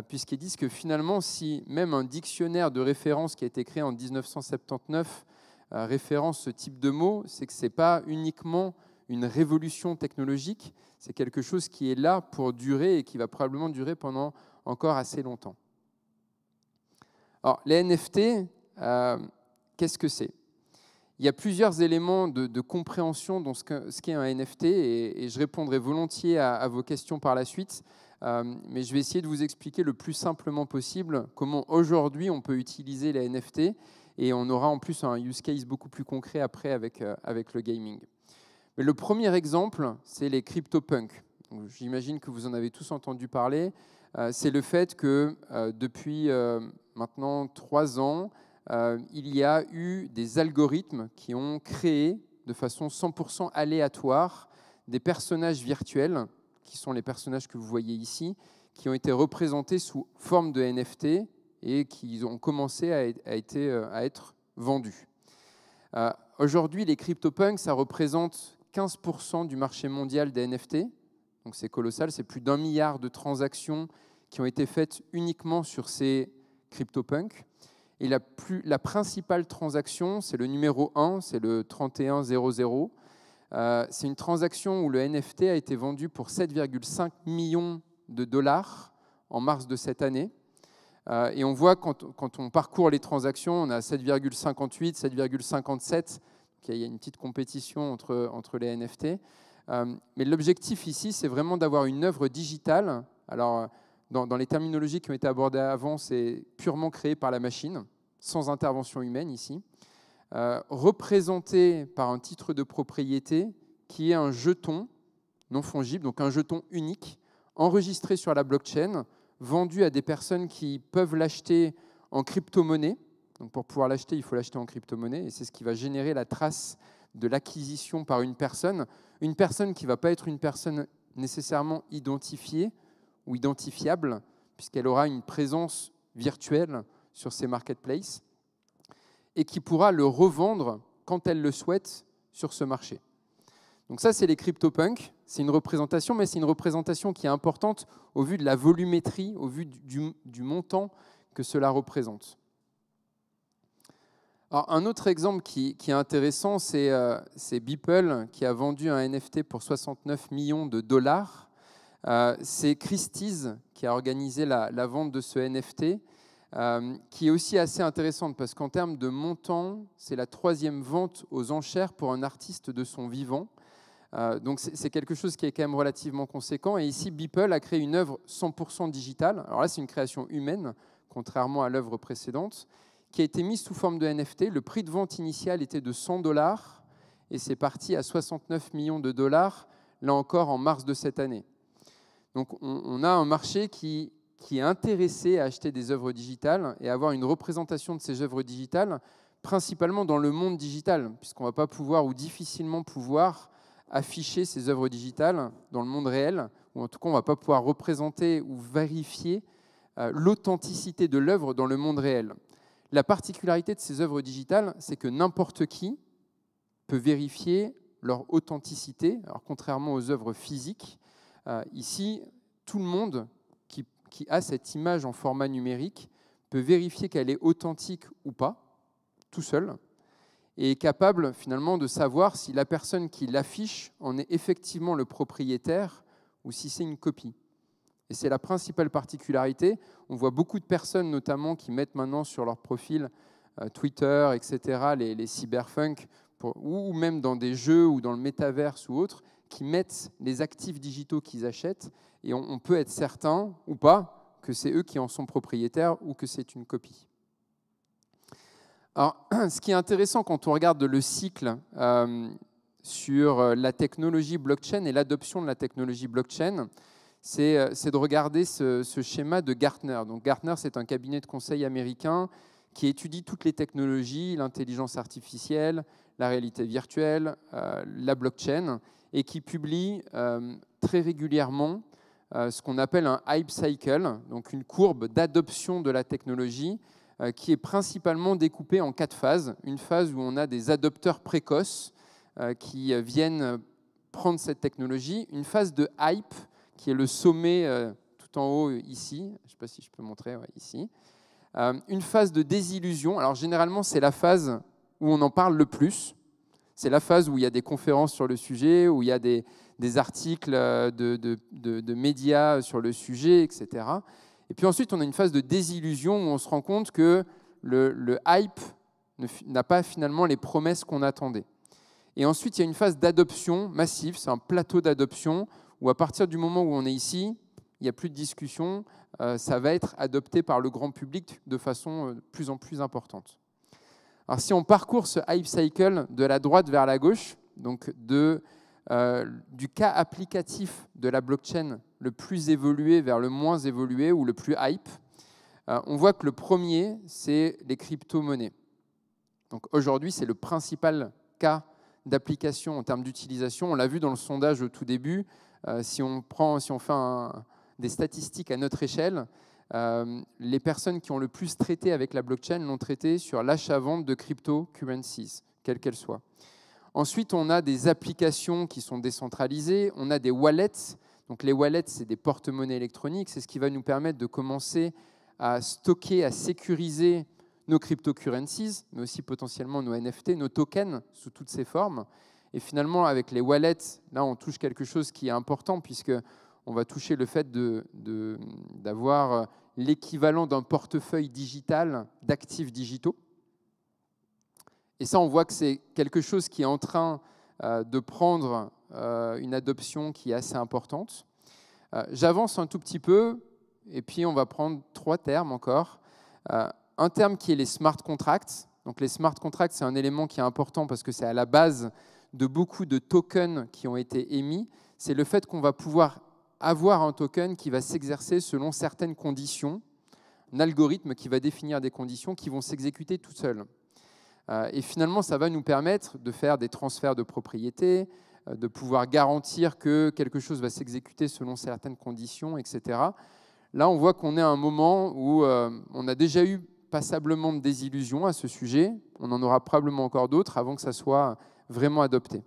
puisqu'ils disent que finalement, si même un dictionnaire de référence qui a été créé en 1979 référence ce type de mots, c'est que ce n'est pas uniquement une révolution technologique, c'est quelque chose qui est là pour durer et qui va probablement durer pendant encore assez longtemps. Alors, les NFT, qu'est-ce que c'est ? Il y a plusieurs éléments de compréhension dans ce qu'est un NFT et je répondrai volontiers à vos questions par la suite, mais je vais essayer de vous expliquer le plus simplement possible comment aujourd'hui on peut utiliser les NFT et on aura en plus un use case beaucoup plus concret après avec le gaming. Mais le premier exemple, c'est les CryptoPunks. J'imagine que vous en avez tous entendu parler. C'est le fait que depuis maintenant 3 ans, il y a eu des algorithmes qui ont créé de façon 100% aléatoire des personnages virtuels, qui sont les personnages que vous voyez ici, qui ont été représentés sous forme de NFT et qui ont commencé à être vendus. Aujourd'hui, les CryptoPunks, ça représente 15% du marché mondial des NFT. Donc c'est colossal, c'est plus d'1 milliard de transactions qui ont été faites uniquement sur ces CryptoPunks. Et la principale transaction, c'est le numéro 1, c'est le 3100. C'est une transaction où le NFT a été vendu pour 7,5 millions de dollars en mars de cette année. Et on voit quand on parcourt les transactions, on a 7,58, 7,57. Il y a une petite compétition entre les NFT. Mais l'objectif ici, c'est vraiment d'avoir une œuvre digitale. Alors, dans les terminologies qui ont été abordées avant, c'est purement créé par la machine, sans intervention humaine ici, représenté par un titre de propriété qui est un jeton non fongible, donc un jeton unique, enregistré sur la blockchain, vendu à des personnes qui peuvent l'acheter en crypto-monnaie. Donc pour pouvoir l'acheter, il faut l'acheter en crypto-monnaie, et c'est ce qui va générer la trace de l'acquisition par une personne qui ne va pas être une personne nécessairement identifiée ou identifiable, puisqu'elle aura une présence virtuelle sur ces marketplaces, et qui pourra le revendre quand elle le souhaite sur ce marché. Donc ça, c'est les CryptoPunks. C'est une représentation, mais c'est une représentation qui est importante au vu de la volumétrie, au vu du montant que cela représente. Alors, un autre exemple qui est intéressant, c'est Beeple, qui a vendu un NFT pour 69 millions de dollars. C'est Christie's qui a organisé la vente de ce NFT, qui est aussi assez intéressante parce qu'en termes de montant, c'est la 3e vente aux enchères pour un artiste de son vivant. Donc c'est quelque chose qui est quand même relativement conséquent. Et ici, Beeple a créé une œuvre 100% digitale. Alors là, c'est une création humaine, contrairement à l'œuvre précédente, qui a été mise sous forme de NFT. Le prix de vente initial était de $100 et c'est parti à 69 millions de dollars, là encore en mars de cette année. Donc on a un marché qui est intéressé à acheter des œuvres digitales et à avoir une représentation de ces œuvres digitales, principalement dans le monde digital, puisqu'on ne va pas pouvoir ou difficilement pouvoir afficher ces œuvres digitales dans le monde réel, ou en tout cas on ne va pas pouvoir représenter ou vérifier l'authenticité de l'œuvre dans le monde réel. La particularité de ces œuvres digitales, c'est que n'importe qui peut vérifier leur authenticité. Alors, contrairement aux œuvres physiques, ici, tout le monde qui a cette image en format numérique peut vérifier qu'elle est authentique ou pas, tout seul, et est capable finalement de savoir si la personne qui l'affiche en est effectivement le propriétaire ou si c'est une copie. Et c'est la principale particularité. On voit beaucoup de personnes, notamment, qui mettent maintenant sur leur profil Twitter, etc., les cyberpunk, ou même dans des jeux ou dans le métaverse ou autre, qui mettent les actifs digitaux qu'ils achètent, et on peut être certain, ou pas, que c'est eux qui en sont propriétaires ou que c'est une copie. Alors, ce qui est intéressant quand on regarde le cycle sur la technologie blockchain et l'adoption de la technologie blockchain, c'est de regarder ce schéma de Gartner. Donc, Gartner, c'est un cabinet de conseil américain qui étudie toutes les technologies, l'intelligence artificielle, la réalité virtuelle, la blockchain, et qui publie très régulièrement ce qu'on appelle un hype cycle, donc une courbe d'adoption de la technologie qui est principalement découpée en 4 phases. Une phase où on a des adopteurs précoces qui viennent prendre cette technologie. Une phase de hype, qui est le sommet tout en haut ici. Je ne sais pas si je peux montrer, ouais, ici. Une phase de désillusion. Alors généralement, c'est la phase où on en parle le plus. C'est la phase où il y a des conférences sur le sujet, où il y a des articles de médias sur le sujet, etc. Et puis ensuite, on a une phase de désillusion où on se rend compte que le hype n'a pas finalement les promesses qu'on attendait. Et ensuite, il y a une phase d'adoption massive, c'est un plateau d'adoption, où à partir du moment où on est ici, il n'y a plus de discussion, ça va être adopté par le grand public de façon de plus en plus importante. Alors si on parcourt ce hype cycle de la droite vers la gauche, donc du cas applicatif de la blockchain le plus évolué vers le moins évolué ou le plus hype, on voit que le premier, c'est les crypto-monnaies. Donc aujourd'hui, c'est le principal cas d'application en termes d'utilisation. On l'a vu dans le sondage au tout début. Si on fait des statistiques à notre échelle, les personnes qui ont le plus traité avec la blockchain l'ont traité sur l'achat-vente de cryptocurrencies, quelles qu'elles soient. Ensuite, on a des applications qui sont décentralisées, on a des wallets. Donc les wallets, c'est des porte-monnaies électroniques, c'est ce qui va nous permettre de commencer à stocker, à sécuriser nos cryptocurrencies, mais aussi potentiellement nos NFT, nos tokens sous toutes ces formes. Et finalement, avec les wallets, là, on touche quelque chose qui est important puisque on va toucher le fait d'avoir l'équivalent d'un portefeuille digital d'actifs digitaux. Et ça, on voit que c'est quelque chose qui est en train de prendre une adoption qui est assez importante. J'avance un tout petit peu, et puis on va prendre 3 termes encore. Un terme qui est les smart contracts. Donc les smart contracts, c'est un élément qui est important parce que c'est à la base de beaucoup de tokens qui ont été émis. C'est le fait qu'on va pouvoir avoir un token qui va s'exercer selon certaines conditions, un algorithme qui va définir des conditions qui vont s'exécuter tout seul. Et finalement, ça va nous permettre de faire des transferts de propriété, de pouvoir garantir que quelque chose va s'exécuter selon certaines conditions, etc. Là, on voit qu'on est à un moment où on a déjà eu passablement de désillusions à ce sujet. On en aura probablement encore d'autres avant que ça soit vraiment adopté.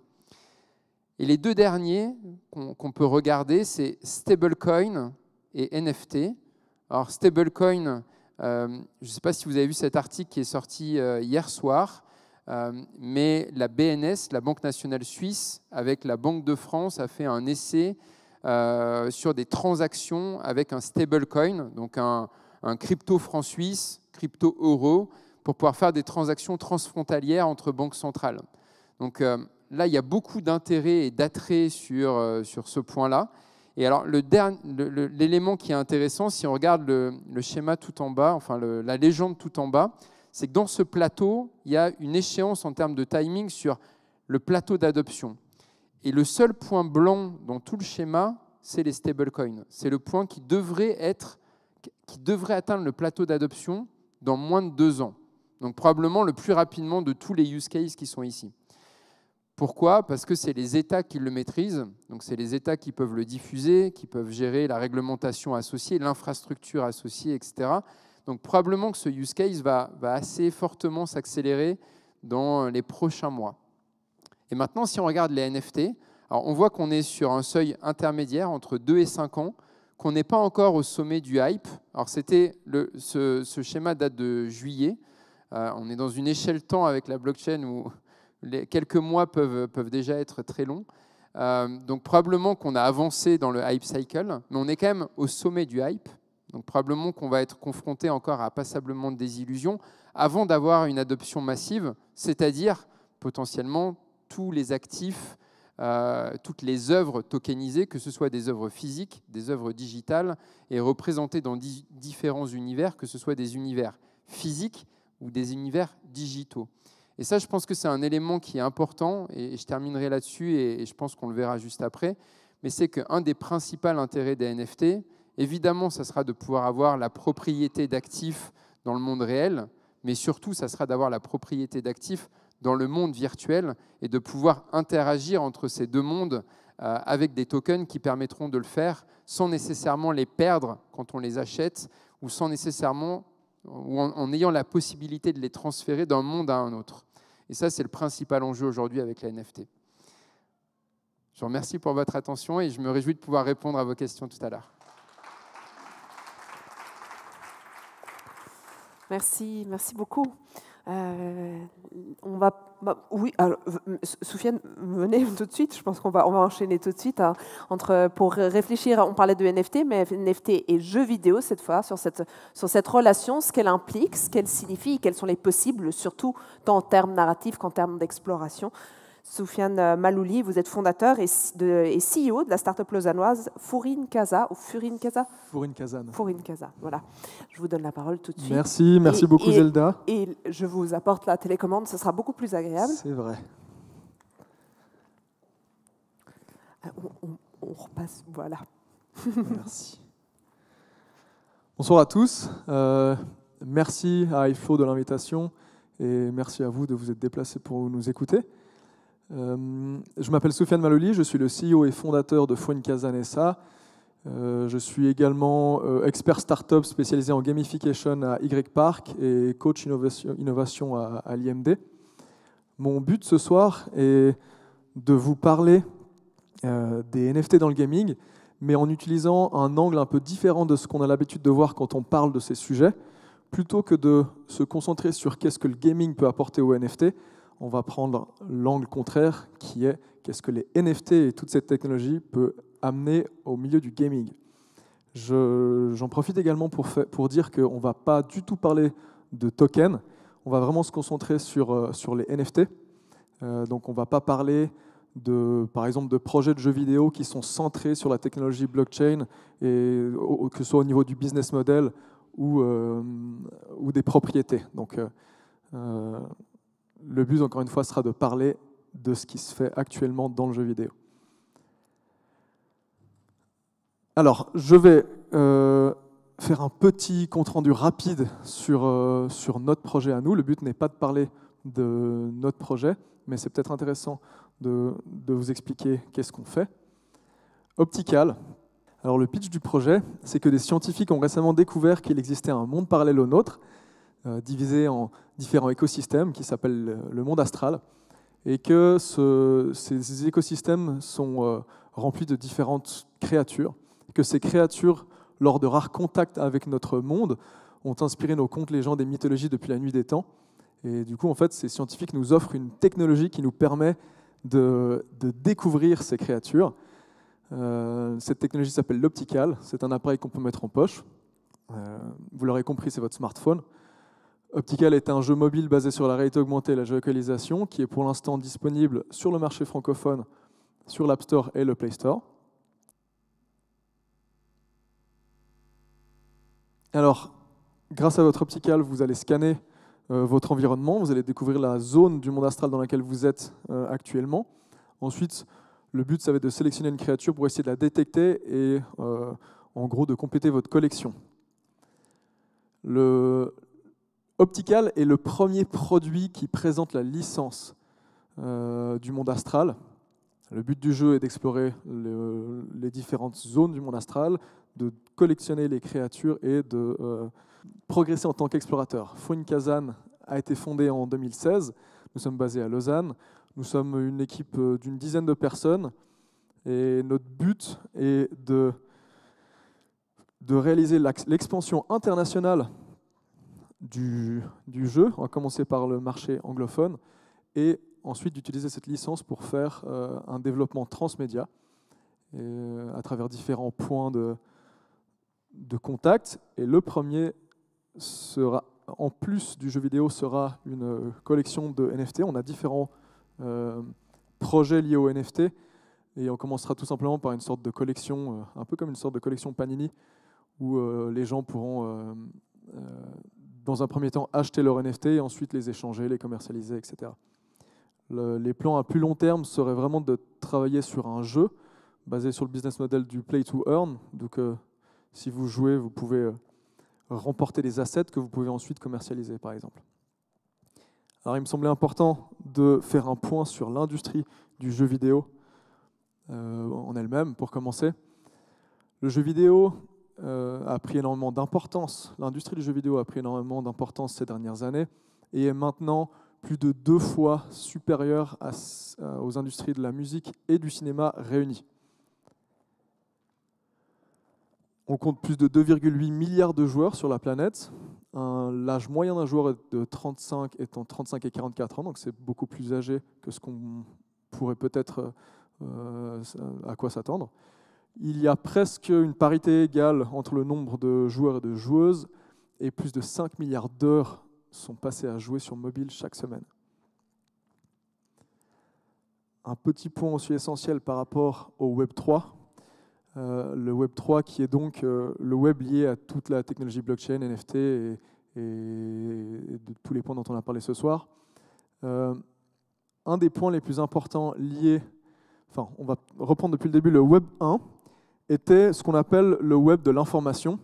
Et les 2 derniers qu'on peut regarder, c'est stablecoin et NFT. Alors, stablecoin, je ne sais pas si vous avez vu cet article qui est sorti hier soir, mais la BNS, la Banque nationale suisse, avec la Banque de France, a fait un essai sur des transactions avec un stablecoin, donc un crypto franc suisse, crypto euro, pour pouvoir faire des transactions transfrontalières entre banques centrales. Donc là, il y a beaucoup d'intérêt et d'attrait sur ce point-là. Et alors, l'élément qui est intéressant, si on regarde le schéma tout en bas, enfin la légende tout en bas, c'est que dans ce plateau, il y a une échéance en termes de timing sur le plateau d'adoption. Et le seul point blanc dans tout le schéma, c'est les stablecoins. C'est le point qui devrait atteindre le plateau d'adoption dans moins de 2 ans. Donc probablement le plus rapidement de tous les use cases qui sont ici. Pourquoi ? Parce que c'est les États qui le maîtrisent. Donc c'est les États qui peuvent le diffuser, qui peuvent gérer la réglementation associée, l'infrastructure associée, etc. Donc probablement que ce use case va assez fortement s'accélérer dans les prochains mois. Et maintenant, si on regarde les NFT, alors on voit qu'on est sur un seuil intermédiaire entre 2 et 5 ans, qu'on n'est pas encore au sommet du hype. Alors ce schéma date de juillet. On est dans une échelle temps avec la blockchain où quelques mois peuvent déjà être très longs. Donc probablement qu'on a avancé dans le hype cycle, mais on est quand même au sommet du hype. Donc probablement qu'on va être confronté encore à passablement de désillusions avant d'avoir une adoption massive, c'est-à-dire potentiellement tous les actifs, toutes les œuvres tokenisées, que ce soit des œuvres physiques, des œuvres digitales, et représentées dans différents univers, que ce soit des univers physiques ou des univers digitaux. Et ça, je pense que c'est un élément qui est important, et je terminerai là-dessus, et je pense qu'on le verra juste après, mais c'est qu'un des principaux intérêts des NFT, évidemment, ça sera de pouvoir avoir la propriété d'actifs dans le monde réel, mais surtout, ça sera d'avoir la propriété d'actifs dans le monde virtuel et de pouvoir interagir entre ces deux mondes avec des tokens qui permettront de le faire sans nécessairement les perdre quand on les achète ou sans nécessairement ou en ayant la possibilité de les transférer d'un monde à un autre. Et ça, c'est le principal enjeu aujourd'hui avec la NFT. Je vous remercie pour votre attention et je me réjouis de pouvoir répondre à vos questions tout à l'heure. Merci beaucoup. Oui, alors, Soufiane, venez tout de suite. Je pense qu'on va enchaîner tout de suite. Pour réfléchir, on parlait de NFT, mais NFT et jeux vidéo cette fois, sur cette relation, ce qu'elle implique, ce qu'elle signifie, quels sont les possibles, surtout tant en termes narratifs qu'en termes d'exploration. Soufiane Malouli, vous êtes fondateur et CEO de la start-up lausannoise Fourin Casa, ou Furin Casa ? Fourin Casa. Fourin Casa, voilà. Je vous donne la parole tout de suite. Merci beaucoup Zelda. Et je vous apporte la télécommande, ce sera beaucoup plus agréable. C'est vrai. On repasse, voilà. Merci. Bonsoir à tous. Merci à iFlow de l'invitation et merci à vous de vous être déplacés pour nous écouter. Je m'appelle Soufiane Malouli, je suis le CEO et fondateur de Fourin Casa SA. Je suis également expert startup spécialisé en gamification à YPark et coach innovation à l'IMD. Mon but ce soir est de vous parler des NFT dans le gaming, mais en utilisant un angle un peu différent de ce qu'on a l'habitude de voir quand on parle de ces sujets. Plutôt que de se concentrer sur qu'est-ce que le gaming peut apporter aux NFT, on va prendre l'angle contraire qui est qu'est-ce que les NFT et toute cette technologie peut amener au milieu du gaming. J'en profite également pour dire qu'on ne va pas du tout parler de tokens, on va vraiment se concentrer sur les NFT. Donc on ne va pas parler par exemple de projets de jeux vidéo qui sont centrés sur la technologie blockchain, et, que ce soit au niveau du business model ou des propriétés. Donc, le but, encore une fois, sera de parler de ce qui se fait actuellement dans le jeu vidéo. Alors, je vais faire un petit compte-rendu rapide sur notre projet à nous. Le but n'est pas de parler de notre projet, mais c'est peut-être intéressant de vous expliquer qu'est-ce qu'on fait. Optical. Alors, le pitch du projet, c'est que des scientifiques ont récemment découvert qu'il existait un monde parallèle au nôtre, divisé en différents écosystèmes qui s'appellent le monde astral, et que ces écosystèmes sont remplis de différentes créatures, que ces créatures, lors de rares contacts avec notre monde, ont inspiré nos contes, légendes et mythologies depuis la nuit des temps. Et du coup, en fait, ces scientifiques nous offrent une technologie qui nous permet de découvrir ces créatures. Cette technologie s'appelle l'Optical. C'est un appareil qu'on peut mettre en poche. Vous l'aurez compris, c'est votre smartphone. Optical est un jeu mobile basé sur la réalité augmentée et la géolocalisation qui est pour l'instant disponible sur le marché francophone, sur l'App Store et le Play Store. Alors, grâce à votre Optical, vous allez scanner votre environnement, vous allez découvrir la zone du monde astral dans laquelle vous êtes actuellement. Ensuite, le but, ça va être de sélectionner une créature pour essayer de la détecter et en gros de compléter votre collection. Le Optical est le premier produit qui présente la licence du monde astral. Le but du jeu est d'explorer les différentes zones du monde astral, de collectionner les créatures et de progresser en tant qu'explorateur. Fouine Kazan a été fondée en 2016. Nous sommes basés à Lausanne. Nous sommes une équipe d'une dizaine de personnes et notre but est de réaliser l'expansion internationale du jeu. On va commencer par le marché anglophone et ensuite d'utiliser cette licence pour faire un développement transmédia à travers différents points de contact. Et le premier sera, en plus du jeu vidéo, sera une collection de NFT. On a différents projets liés au NFT et on commencera tout simplement par une sorte de collection, un peu comme une sorte de collection Panini, où les gens pourront, dans un premier temps, acheter leurs NFT et ensuite les échanger, les commercialiser, etc. Les plans à plus long terme seraient vraiment de travailler sur un jeu basé sur le business model du play to earn. Donc, si vous jouez, vous pouvez remporter des assets que vous pouvez ensuite commercialiser, par exemple. Alors, il me semblait important de faire un point sur l'industrie du jeu vidéo en elle-même, pour commencer. Le jeu vidéo a pris énormément d'importance. L'industrie du jeu vidéo a pris énormément d'importance ces dernières années et est maintenant plus de 2 fois supérieure aux industries de la musique et du cinéma réunies. On compte plus de 2,8 milliards de joueurs sur la planète. L'âge moyen d'un joueur est entre 35 et 44 ans, donc c'est beaucoup plus âgé que ce qu'on pourrait peut-être à quoi s'attendre. Il y a presque une parité égale entre le nombre de joueurs et de joueuses, et plus de 5 milliards d'heures sont passées à jouer sur mobile chaque semaine. Un petit point aussi essentiel par rapport au Web 3. Le Web 3 qui est donc le web lié à toute la technologie blockchain, NFT et de tous les points dont on a parlé ce soir. Un des points les plus importants liés, enfin on va reprendre depuis le début, le Web 1 était ce qu'on appelle le web de l'information,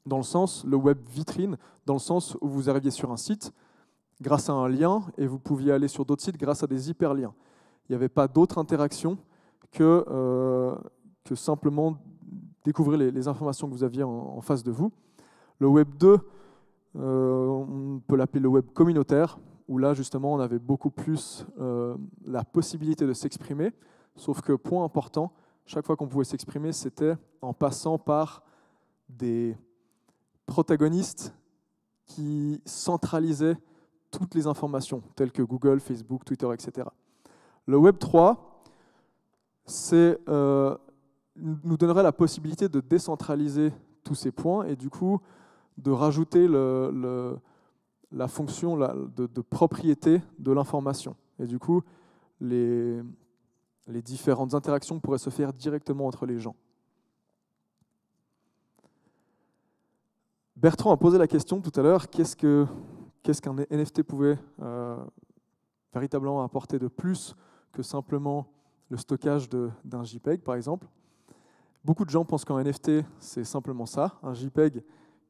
dans le sens, le web vitrine, dans le sens où vous arriviez sur un site grâce à un lien et vous pouviez aller sur d'autres sites grâce à des hyperliens. Il n'y avait pas d'autre interaction que simplement découvrir les informations que vous aviez en face de vous. Le Web 2, on peut l'appeler le web communautaire, où là, justement, on avait beaucoup plus la possibilité de s'exprimer, sauf que, point important, chaque fois qu'on pouvait s'exprimer, c'était en passant par des protagonistes qui centralisaient toutes les informations, telles que Google, Facebook, Twitter, etc. Le Web 3, nous donnerait la possibilité de décentraliser tous ces points et du coup de rajouter la fonction de propriété de l'information. Et du coup, les différentes interactions pourraient se faire directement entre les gens. Bertrand a posé la question tout à l'heure, qu'est-ce qu'un NFT pouvait véritablement apporter de plus que simplement le stockage d'un JPEG, par exemple. Beaucoup de gens pensent qu'un NFT, c'est simplement ça, un JPEG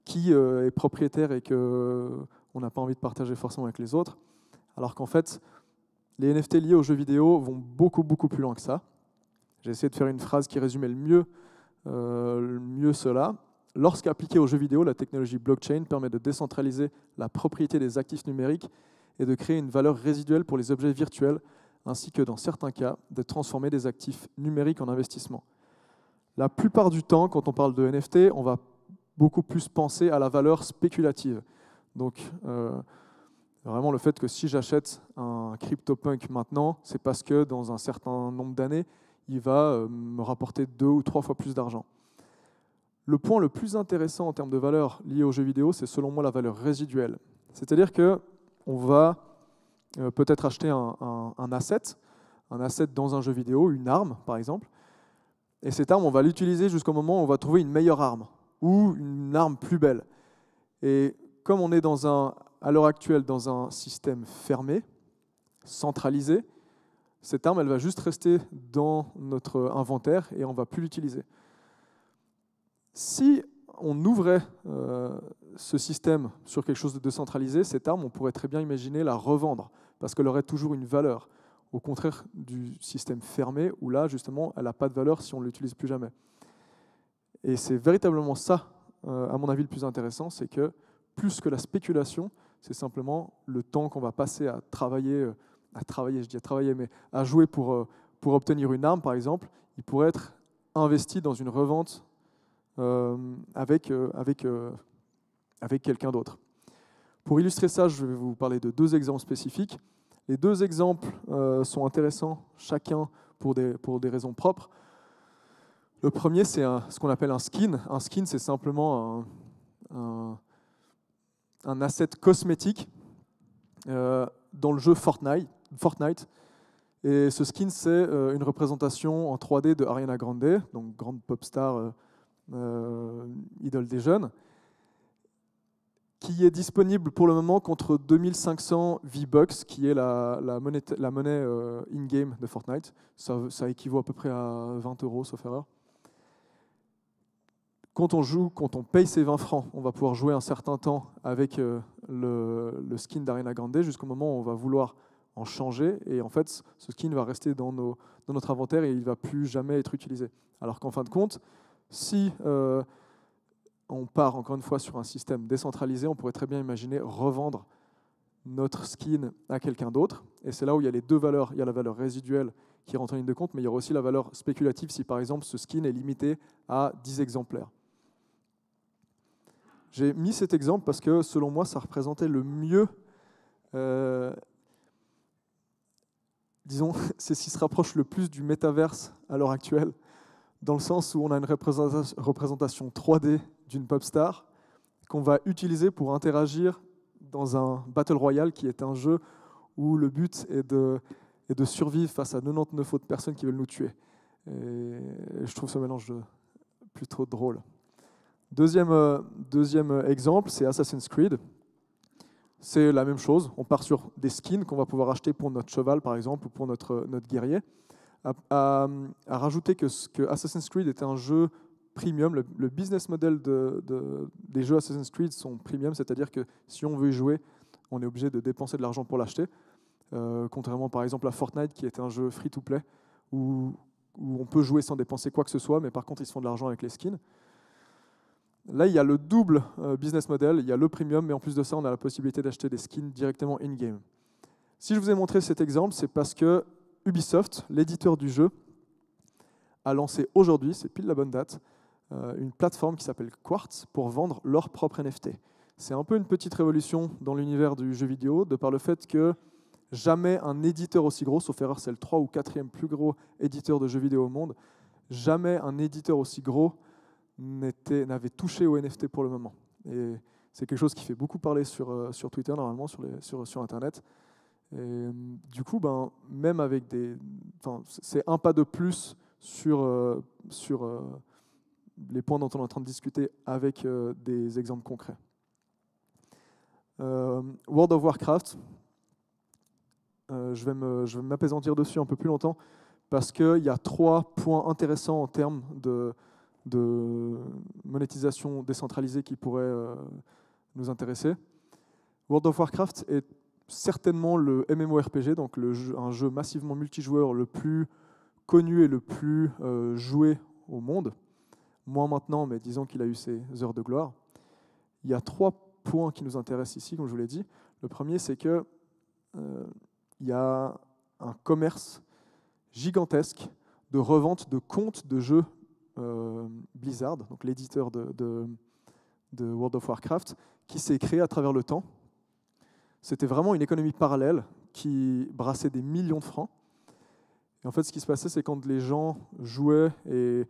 qui est propriétaire et qu'on n'a pas envie de partager forcément avec les autres, alors qu'en fait, les NFT liés aux jeux vidéo vont beaucoup, beaucoup plus loin que ça. J'ai essayé de faire une phrase qui résumait le mieux cela. Lorsqu'appliquée aux jeux vidéo, la technologie blockchain permet de décentraliser la propriété des actifs numériques et de créer une valeur résiduelle pour les objets virtuels, ainsi que, dans certains cas, de transformer des actifs numériques en investissement. La plupart du temps, quand on parle de NFT, on va beaucoup plus penser à la valeur spéculative. Donc, vraiment le fait que si j'achète un CryptoPunk maintenant, c'est parce que dans un certain nombre d'années, il va me rapporter 2 ou 3 fois plus d'argent. Le point le plus intéressant en termes de valeur liée aux jeux vidéo, c'est selon moi la valeur résiduelle. C'est-à-dire qu'on va peut-être acheter un asset dans un jeu vidéo, une arme par exemple, et cette arme, on va l'utiliser jusqu'au moment où on va trouver une meilleure arme ou une arme plus belle. Et comme on est à l'heure actuelle dans un système fermé, centralisé, cette arme, elle va juste rester dans notre inventaire et on ne va plus l'utiliser. Si on ouvrait ce système sur quelque chose de décentralisé, cette arme, on pourrait très bien imaginer la revendre parce qu'elle aurait toujours une valeur. Au contraire du système fermé où là, justement, elle n'a pas de valeur si on ne l'utilise plus jamais. Et c'est véritablement ça, à mon avis, le plus intéressant, c'est que plus que la spéculation, c'est simplement le temps qu'on va passer à jouer pour obtenir une arme, par exemple, il pourrait être investi dans une revente avec quelqu'un d'autre. Pour illustrer ça, je vais vous parler de 2 exemples spécifiques. Les 2 exemples sont intéressants, chacun pour des raisons propres. Le premier, c'est ce qu'on appelle un skin. Un skin, c'est simplement un asset cosmétique dans le jeu Fortnite. Et ce skin, c'est une représentation en 3D de Ariana Grande, donc grande pop star, idole des jeunes, qui est disponible pour le moment contre 2500 V-Bucks, qui est la monnaie in-game de Fortnite. Ça équivaut à peu près à 20 €, sauf erreur. Quand on paye ces 20 francs, on va pouvoir jouer un certain temps avec le skin d'Ariana Grande jusqu'au moment où on va vouloir en changer. Et en fait, ce skin va rester dans notre inventaire et il ne va plus jamais être utilisé. Alors qu'en fin de compte, si on part encore une fois sur un système décentralisé, on pourrait très bien imaginer revendre notre skin à quelqu'un d'autre. Et c'est là où il y a les 2 valeurs. Il y a la valeur résiduelle qui rentre en ligne de compte, mais il y aura aussi la valeur spéculative si par exemple ce skin est limité à 10 exemplaires. J'ai mis cet exemple parce que selon moi, ça représentait le mieux, disons, c'est ce qui se rapproche le plus du métaverse à l'heure actuelle, dans le sens où on a une représentation 3D d'une pop star qu'on va utiliser pour interagir dans un Battle Royale qui est un jeu où le but est de survivre face à 99 autres personnes qui veulent nous tuer. Et je trouve ce mélange plutôt drôle. Deuxième exemple, c'est Assassin's Creed. C'est la même chose. On part sur des skins qu'on va pouvoir acheter pour notre cheval, par exemple, ou pour notre guerrier. À rajouter que Assassin's Creed était un jeu premium. Le business model des jeux Assassin's Creed sont premium, c'est-à-dire que si on veut y jouer, on est obligé de dépenser de l'argent pour l'acheter. Contrairement par exemple à Fortnite, qui est un jeu free-to-play, où on peut jouer sans dépenser quoi que ce soit, mais par contre ils se font de l'argent avec les skins. Là, il y a le double business model, il y a le premium, mais en plus de ça, on a la possibilité d'acheter des skins directement in-game. Si je vous ai montré cet exemple, c'est parce que Ubisoft, l'éditeur du jeu, a lancé aujourd'hui, c'est pile la bonne date, une plateforme qui s'appelle Quartz pour vendre leur propre NFT. C'est un peu une petite révolution dans l'univers du jeu vidéo, de par le fait que jamais un éditeur aussi gros, sauf erreur, c'est le 3e ou 4e plus gros éditeur de jeux vidéo au monde, jamais un éditeur aussi gros n'avait touché au NFT pour le moment. Et c'est quelque chose qui fait beaucoup parler sur Twitter, normalement, sur Internet. Et du coup, même avec c'est un pas de plus sur les points dont on est en train de discuter avec des exemples concrets. World of Warcraft, je vais m'apaisantir dessus un peu plus longtemps parce qu'il y a 3 points intéressants en termes de monétisation décentralisée qui pourraient nous intéresser. World of Warcraft est certainement le MMORPG, donc un jeu massivement multijoueur le plus connu et le plus joué au monde. Moins maintenant, mais disons qu'il a eu ses heures de gloire. Il y a 3 points qui nous intéressent ici, comme je vous l'ai dit. Le premier, c'est qu'il y a un commerce gigantesque de revente de comptes de jeux Blizzard, donc l'éditeur de World of Warcraft, qui s'est créé à travers le temps. C'était vraiment une économie parallèle qui brassait des millions de francs. Et en fait, ce qui se passait, c'est quand les gens jouaient et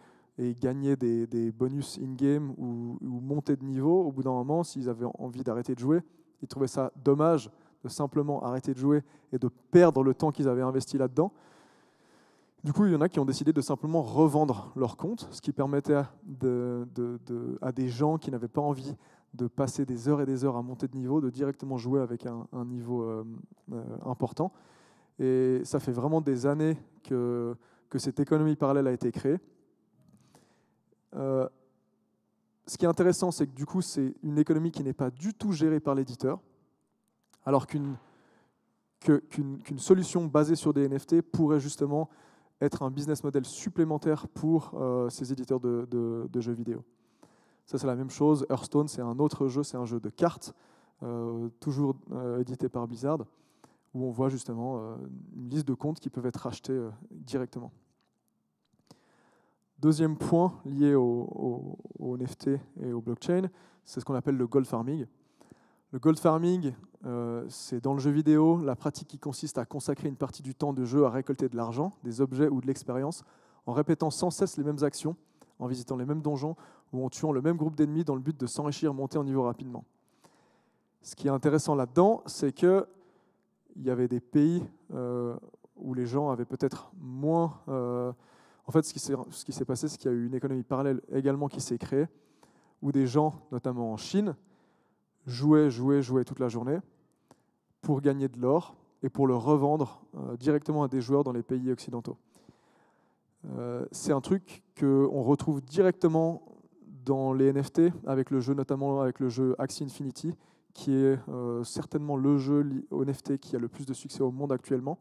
gagnaient des bonus in-game ou montaient de niveau, au bout d'un moment, s'ils avaient envie d'arrêter de jouer, ils trouvaient ça dommage de simplement arrêter de jouer et de perdre le temps qu'ils avaient investi là-dedans. Du coup, il y en a qui ont décidé de simplement revendre leur compte, ce qui permettait à des gens qui n'avaient pas envie de passer des heures et des heures à monter de niveau, de directement jouer avec un niveau important. Et ça fait vraiment des années que cette économie parallèle a été créée. Ce qui est intéressant, c'est que du coup, c'est une économie qui n'est pas du tout gérée par l'éditeur, alors qu'une solution basée sur des NFT pourrait justement être un business model supplémentaire pour ces éditeurs de jeux vidéo. Ça, c'est la même chose. Hearthstone, c'est un autre jeu, c'est un jeu de cartes, toujours édité par Blizzard, où on voit justement une liste de comptes qui peuvent être rachetés directement. Deuxième point lié au NFT et au blockchain, c'est ce qu'on appelle le gold farming. Le gold farming, c'est dans le jeu vidéo la pratique qui consiste à consacrer une partie du temps de jeu à récolter de l'argent, des objets ou de l'expérience, en répétant sans cesse les mêmes actions, en visitant les mêmes donjons ou en tuant le même groupe d'ennemis dans le but de s'enrichir et monter en niveau rapidement. Ce qui est intéressant là-dedans, c'est qu'il y avait des pays où les gens avaient peut-être moins... En fait, ce qui s'est passé, c'est qu'il y a eu une économie parallèle également qui s'est créée, où des gens, notamment en Chine, jouaient toute la journée pour gagner de l'or et pour le revendre directement à des joueurs dans les pays occidentaux. C'est un truc qu'on retrouve directement dans les NFT, avec le jeu, notamment avec le jeu Axie Infinity, qui est certainement le jeu NFT qui a le plus de succès au monde actuellement.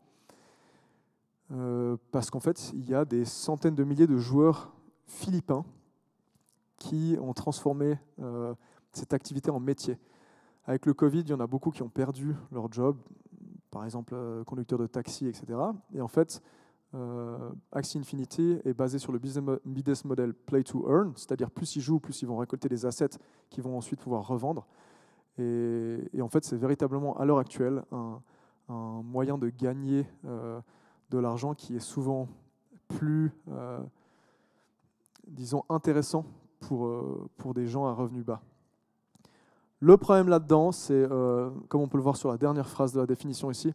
Parce qu'en fait, il y a des centaines de milliers de joueurs philippins qui ont transformé cette activité en métier. Avec le Covid, il y en a beaucoup qui ont perdu leur job, par exemple conducteur de taxi, etc. Et en fait, Axie Infinity est basé sur le business model play to earn, c'est-à-dire plus ils jouent, plus ils vont récolter des assets qu'ils vont ensuite pouvoir revendre. Et en fait, c'est véritablement à l'heure actuelle un moyen de gagner de l'argent qui est souvent plus, disons, intéressant pour des gens à revenus bas. Le problème là-dedans, c'est, comme on peut le voir sur la dernière phrase de la définition ici,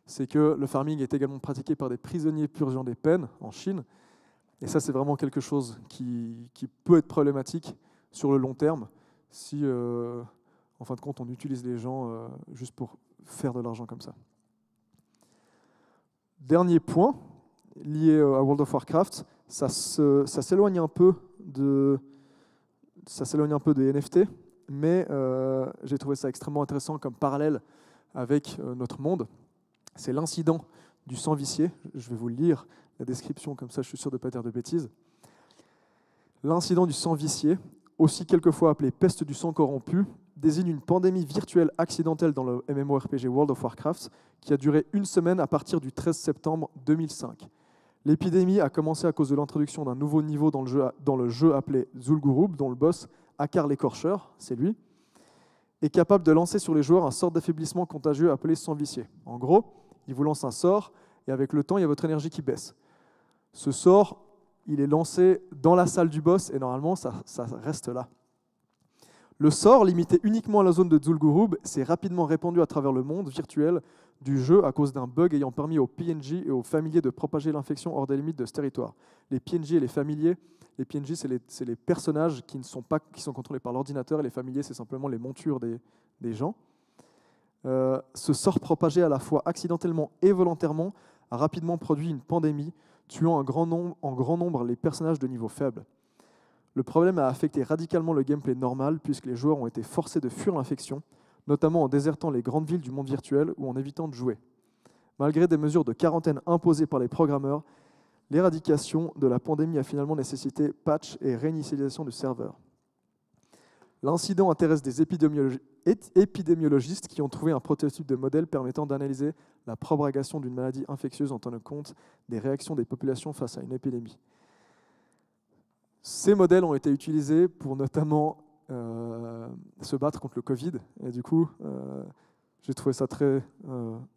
c'est que le farming est également pratiqué par des prisonniers purgeant des peines en Chine. Et ça, c'est vraiment quelque chose qui peut être problématique sur le long terme si, en fin de compte, on utilise les gens juste pour faire de l'argent comme ça. Dernier point lié à World of Warcraft, ça s'éloigne un peu des NFT, mais j'ai trouvé ça extrêmement intéressant comme parallèle avec notre monde. C'est l'incident du sang vicié. Je vais vous lire la description, comme ça je suis sûr de ne pas dire de bêtises. L'incident du sang vicié, aussi quelquefois appelé peste du sang corrompu, désigne une pandémie virtuelle accidentelle dans le MMORPG World of Warcraft qui a duré une semaine à partir du 13 septembre 2005. L'épidémie a commencé à cause de l'introduction d'un nouveau niveau dans le jeu appelé Zul'Gurub, dont le boss, Akar l'écorcheur, c'est lui, est capable de lancer sur les joueurs un sort d'affaiblissement contagieux appelé sang vicié. En gros, il vous lance un sort et avec le temps, il y a votre énergie qui baisse. Ce sort, il est lancé dans la salle du boss et normalement, ça reste là. Le sort, limité uniquement à la zone de Zul'Gurub, s'est rapidement répandu à travers le monde virtuel du jeu à cause d'un bug ayant permis aux PNJ et aux familiers de propager l'infection hors des limites de ce territoire. Les PNJ et les familiers, les PNJ, c'est les personnages qui sont contrôlés par l'ordinateur, et les familiers, c'est simplement les montures des gens. Ce sort propagé à la fois accidentellement et volontairement a rapidement produit une pandémie, tuant en grand nombre les personnages de niveau faible. Le problème a affecté radicalement le gameplay normal puisque les joueurs ont été forcés de fuir l'infection, notamment en désertant les grandes villes du monde virtuel ou en évitant de jouer. Malgré des mesures de quarantaine imposées par les programmeurs, l'éradication de la pandémie a finalement nécessité patch et réinitialisation du serveur. L'incident intéresse des épidémiologistes qui ont trouvé un prototype de modèle permettant d'analyser la propagation d'une maladie infectieuse en tenant compte des réactions des populations face à une épidémie. Ces modèles ont été utilisés pour notamment se battre contre le Covid. Et du coup, j'ai trouvé ça très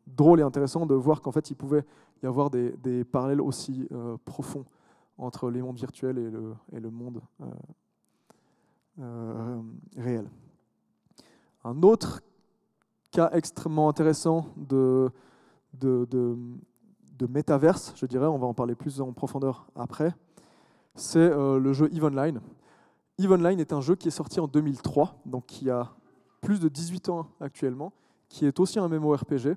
drôle et intéressant de voir qu'en fait, il pouvait y avoir des parallèles aussi profonds entre les mondes virtuels et le monde réel. Un autre cas extrêmement intéressant de métaverse, je dirais, on va en parler plus en profondeur après, c'est le jeu EVE Online. EVE Online est un jeu qui est sorti en 2003, donc qui a plus de 18 ans actuellement, qui est aussi un MMORPG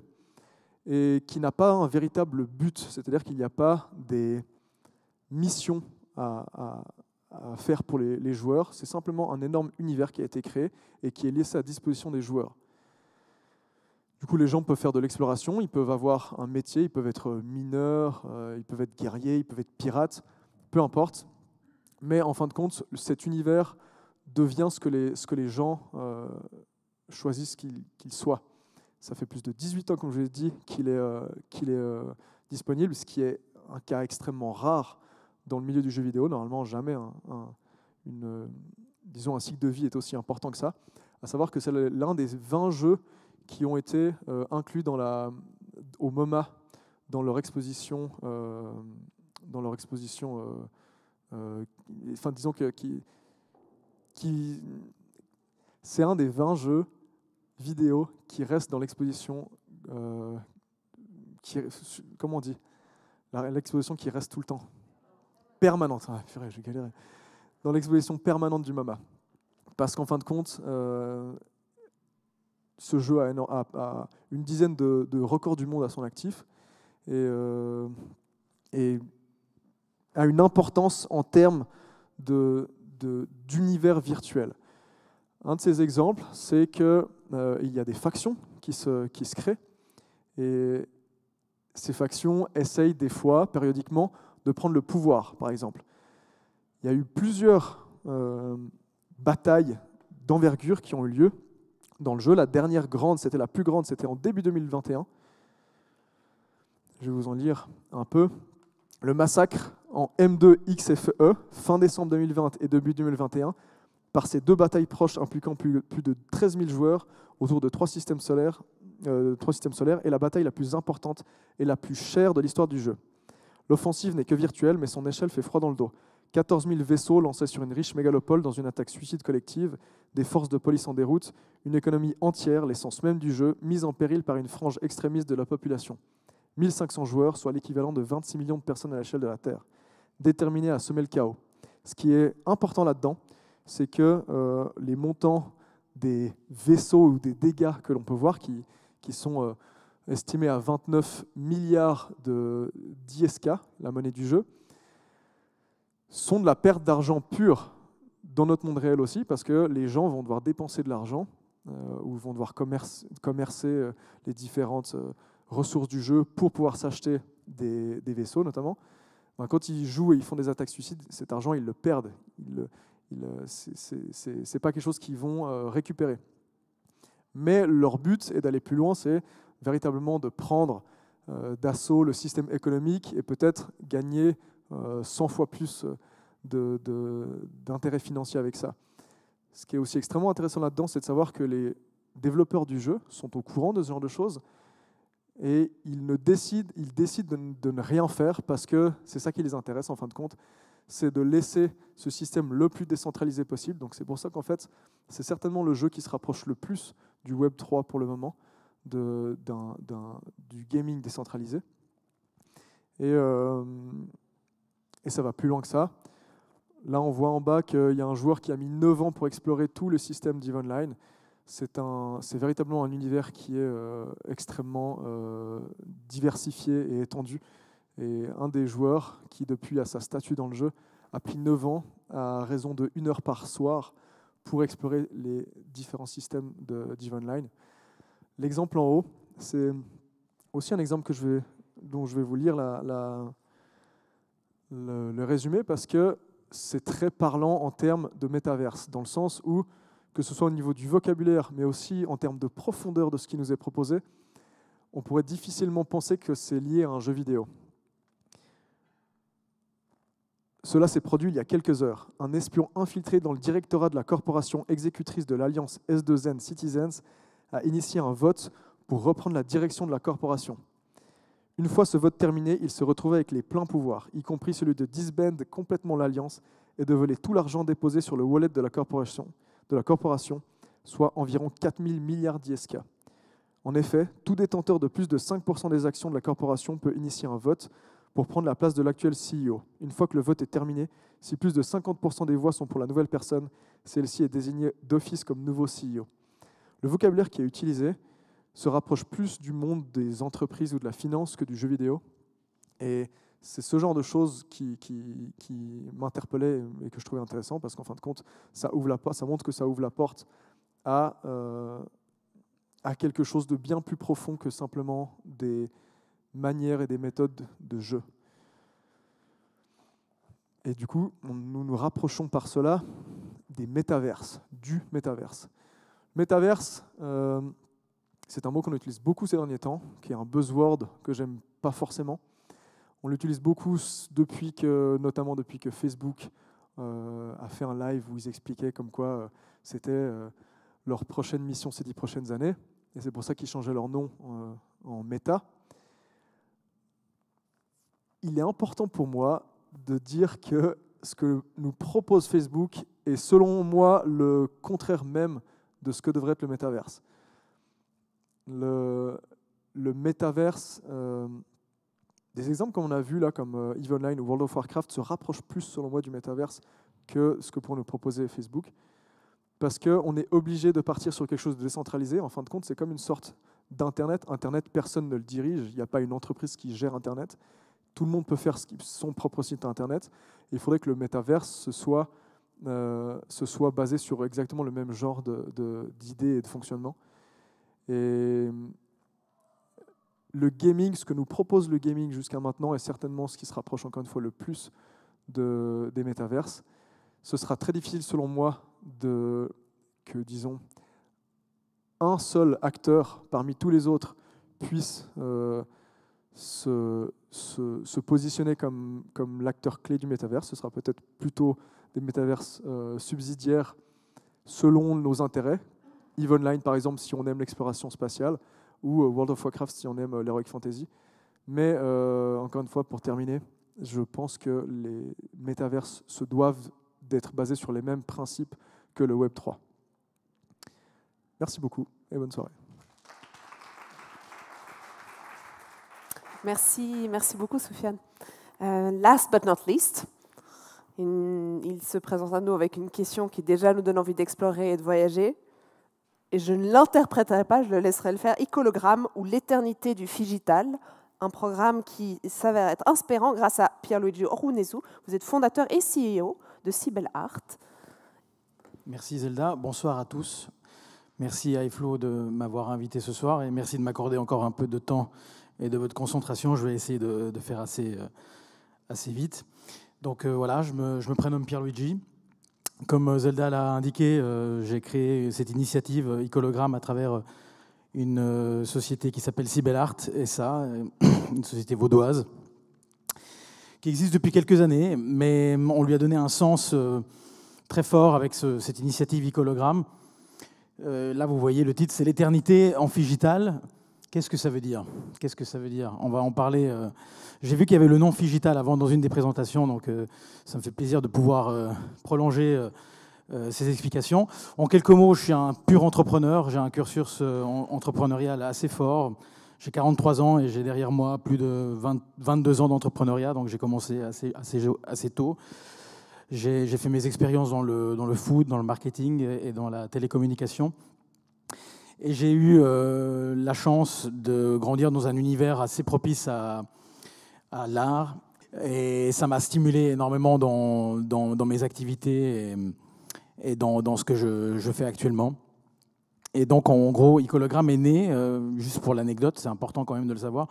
et qui n'a pas un véritable but, c'est-à-dire qu'il n'y a pas des missions à faire pour les joueurs, c'est simplement un énorme univers qui a été créé et qui est laissé à disposition des joueurs. Du coup, les gens peuvent faire de l'exploration, ils peuvent avoir un métier, ils peuvent être mineurs, ils peuvent être guerriers, ils peuvent être pirates, peu importe. Mais en fin de compte, cet univers devient ce que les gens choisissent qu'il soit. Ça fait plus de 18 ans, comme je l'ai dit, qu'il est disponible, ce qui est un cas extrêmement rare dans le milieu du jeu vidéo. Normalement, jamais un cycle de vie est aussi important que ça. À savoir que c'est l'un des 20 jeux qui ont été inclus au MoMA dans leur exposition, enfin disons que c'est un des 20 jeux vidéo qui reste dans l'exposition, comment on dit, l'exposition qui reste tout le temps, permanente. Ah, purée, j'ai galéré. Dans l'exposition permanente du MoMA, parce qu'en fin de compte, ce jeu a une dizaine de records du monde à son actif et a une importance en termes d'univers virtuel. Un de ces exemples, c'est qu'il y a des factions qui se créent et ces factions essayent des fois, périodiquement, de prendre le pouvoir, par exemple. Il y a eu plusieurs batailles d'envergure qui ont eu lieu dans le jeu. La dernière grande, c'était la plus grande, c'était en début 2021. Je vais vous en lire un peu. Le massacre en M2XFE, fin décembre 2020 et début 2021, par ces deux batailles proches impliquant plus de 13 000 joueurs autour de trois systèmes solaires, et la bataille la plus importante et la plus chère de l'histoire du jeu. L'offensive n'est que virtuelle, mais son échelle fait froid dans le dos. 14 000 vaisseaux lancés sur une riche mégalopole dans une attaque suicide collective, des forces de police en déroute, une économie entière, l'essence même du jeu, mise en péril par une frange extrémiste de la population. 1500 joueurs, soit l'équivalent de 26 millions de personnes à l'échelle de la Terre, déterminés à semer le chaos. Ce qui est important là-dedans, c'est que les montants des vaisseaux ou des dégâts que l'on peut voir, qui sont estimés à 29 milliards d'ISK, la monnaie du jeu, sont de la perte d'argent pure dans notre monde réel aussi, parce que les gens vont devoir dépenser de l'argent ou vont devoir commercer les différentes ressources du jeu pour pouvoir s'acheter des vaisseaux notamment. Quand ils jouent et ils font des attaques suicides, cet argent, ils le perdent. C'est pas quelque chose qu'ils vont récupérer. Mais leur but est d'aller plus loin, c'est véritablement de prendre d'assaut le système économique et peut-être gagner 100 fois plus d'intérêts financiers avec ça. Ce qui est aussi extrêmement intéressant là-dedans, c'est de savoir que les développeurs du jeu sont au courant de ce genre de choses et ils décident de ne rien faire parce que c'est ça qui les intéresse en fin de compte, c'est de laisser ce système le plus décentralisé possible. Donc c'est pour ça qu'en fait, c'est certainement le jeu qui se rapproche le plus du Web 3 pour le moment, du gaming décentralisé. Et ça va plus loin que ça. Là, on voit en bas qu'il y a un joueur qui a mis 9 ans pour explorer tout le système d'EVE Online. C'est véritablement un univers qui est extrêmement diversifié et étendu. Et un des joueurs qui, depuis a sa statue dans le jeu, a pris 9 ans à raison de 1 heure par soir pour explorer les différents systèmes d'EVE Online. L'exemple en haut, c'est aussi un exemple dont je vais vous lire le résumé parce que c'est très parlant en termes de métaverse, dans le sens où, que ce soit au niveau du vocabulaire, mais aussi en termes de profondeur de ce qui nous est proposé, on pourrait difficilement penser que c'est lié à un jeu vidéo. Cela s'est produit il y a quelques heures. Un espion infiltré dans le directorat de la corporation exécutrice de l'alliance S2N Citizens a initié un vote pour reprendre la direction de la corporation. Une fois ce vote terminé, il se retrouvait avec les pleins pouvoirs, y compris celui de disband complètement l'alliance et de voler tout l'argent déposé sur le wallet de la corporation, soit environ 4 000 milliards d'ISK. En effet, tout détenteur de plus de 5% des actions de la corporation peut initier un vote pour prendre la place de l'actuel CEO. Une fois que le vote est terminé, si plus de 50% des voix sont pour la nouvelle personne, celle-ci est désignée d'office comme nouveau CEO. Le vocabulaire qui est utilisé se rapproche plus du monde des entreprises ou de la finance que du jeu vidéo. Et c'est ce genre de choses qui m'interpellait et que je trouvais intéressant, parce qu'en fin de compte, ça montre que ça ouvre la porte à quelque chose de bien plus profond que simplement des manières et des méthodes de jeu. Et du coup, nous nous rapprochons par cela des métaverses, du métaverse. Métaverse, c'est un mot qu'on utilise beaucoup ces derniers temps, qui est un buzzword que j'aime pas forcément. On l'utilise beaucoup notamment depuis que Facebook a fait un live où ils expliquaient comme quoi c'était leur prochaine mission ces 10 prochaines années. Et c'est pour ça qu'ils changeaient leur nom en Meta. Il est important pour moi de dire que ce que nous propose Facebook est selon moi le contraire même de ce que devrait être le métaverse. Le métaverse, des exemples comme on a vu là, comme EVE Online ou World of Warcraft, se rapprochent plus selon moi du métaverse que ce que pourrait nous proposer Facebook. Parce qu'on est obligé de partir sur quelque chose de décentralisé. En fin de compte, c'est comme une sorte d'Internet. Internet, personne ne le dirige. Il n'y a pas une entreprise qui gère Internet. Tout le monde peut faire son propre site Internet. Il faudrait que le métaverse se soit basé sur exactement le même genre d'idées et de fonctionnement. Et le gaming, ce que nous propose le gaming jusqu'à maintenant, est certainement ce qui se rapproche encore une fois le plus des métaverses. Ce sera très difficile, selon moi, que, disons, un seul acteur parmi tous les autres puisse se positionner comme l'acteur clé du métaverse. Ce sera peut-être plutôt des métaverses subsidiaires selon nos intérêts. EVE Online, par exemple, si on aime l'exploration spatiale, ou World of Warcraft, si on aime l'heroic fantasy. Mais, encore une fois, pour terminer, je pense que les métaverses se doivent d'être basés sur les mêmes principes que le Web 3. Merci beaucoup et bonne soirée. Merci beaucoup, Soufiane. Last but not least, il se présente à nous avec une question qui déjà nous donne envie d'explorer et de voyager. Et je ne l'interpréterai pas, je le laisserai le faire. Icologramme ou l'éternité du Figital, un programme qui s'avère être inspirant grâce à Pierluigi Orunesu. Vous êtes fondateur et CEO de Sibel Art. Merci Zelda, bonsoir à tous. Merci à iFlow de m'avoir invité ce soir et merci de m'accorder encore un peu de temps et de votre concentration. Je vais essayer de faire assez vite. Donc voilà, je me prénomme Pierluigi. Comme Zelda l'a indiqué, j'ai créé cette initiative Icologramme à travers une société qui s'appelle Sibel Art, SA, une société vaudoise, qui existe depuis quelques années, mais on lui a donné un sens très fort avec cette initiative Icologramme. Là, vous voyez, le titre, c'est l'éternité en Figital. Qu'est-ce que ça veut dire ? Qu'est-ce que ça veut dire ? On va en parler. J'ai vu qu'il y avait le nom Figital avant dans une des présentations, donc ça me fait plaisir de pouvoir prolonger ces explications. En quelques mots, je suis un pur entrepreneur. J'ai un cursus entrepreneurial assez fort. J'ai 43 ans et j'ai derrière moi plus de 22 ans d'entrepreneuriat, donc j'ai commencé assez tôt. J'ai fait mes expériences dans le food, dans le marketing et dans la télécommunication. Et j'ai eu la chance de grandir dans un univers assez propice à l'art. Et ça m'a stimulé énormément dans mes activités et dans ce que je fais actuellement. Et donc, en gros, Icologramme est né, juste pour l'anecdote, c'est important quand même de le savoir.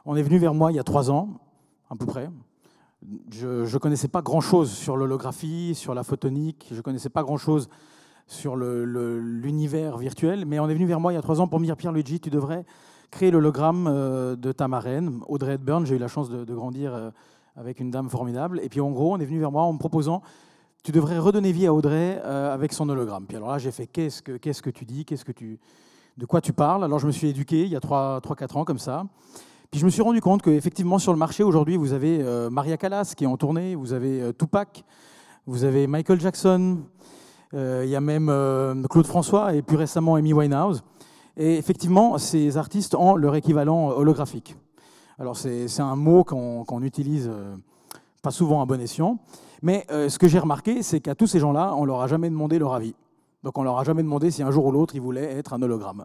On est venu vers moi il y a 3 ans, à peu près. Je ne connaissais pas grand-chose sur l'holographie, sur la photonique, je ne connaissais pas grand-chose sur l'univers virtuel, mais on est venu vers moi il y a 3 ans pour me dire « Pierluigi, tu devrais créer l'hologramme de ta marraine, Audrey Hepburn ». J'ai eu la chance de grandir avec une dame formidable. Et puis en gros, on est venu vers moi en me proposant « Tu devrais redonner vie à Audrey avec son hologramme ». Puis alors là, j'ai fait « Qu'est-ce que tu dis ? Qu'est-ce que tu de quoi tu parles. Alors je me suis éduqué il y a 3-4 ans comme ça. Puis je me suis rendu compte qu'effectivement sur le marché aujourd'hui, vous avez Maria Callas qui est en tournée, vous avez Tupac, vous avez Michael Jackson, il y a même Claude François et plus récemment Amy Winehouse. Et effectivement, ces artistes ont leur équivalent holographique. Alors c'est un mot qu'on utilise pas souvent à bon escient, mais ce que j'ai remarqué, c'est qu'à tous ces gens-là, on leur a jamais demandé leur avis. Donc on leur a jamais demandé si un jour ou l'autre ils voulaient être un hologramme.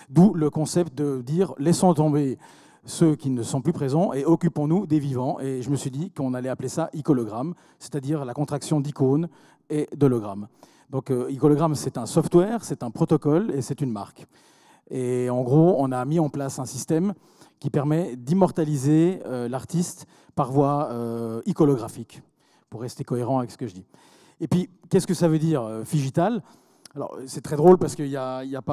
D'où le concept de dire laissons tomber ceux qui ne sont plus présents et occupons-nous des vivants. Et je me suis dit qu'on allait appeler ça icologramme, c'est-à-dire la contraction d'icône et d'hologramme. Donc icologramme, c'est un software, c'est un protocole et c'est une marque. Et en gros, on a mis en place un système qui permet d'immortaliser l'artiste par voie iconographique, pour rester cohérent avec ce que je dis. Et puis, qu'est-ce que ça veut dire, Figital? Alors, c'est très drôle parce qu'il n'y a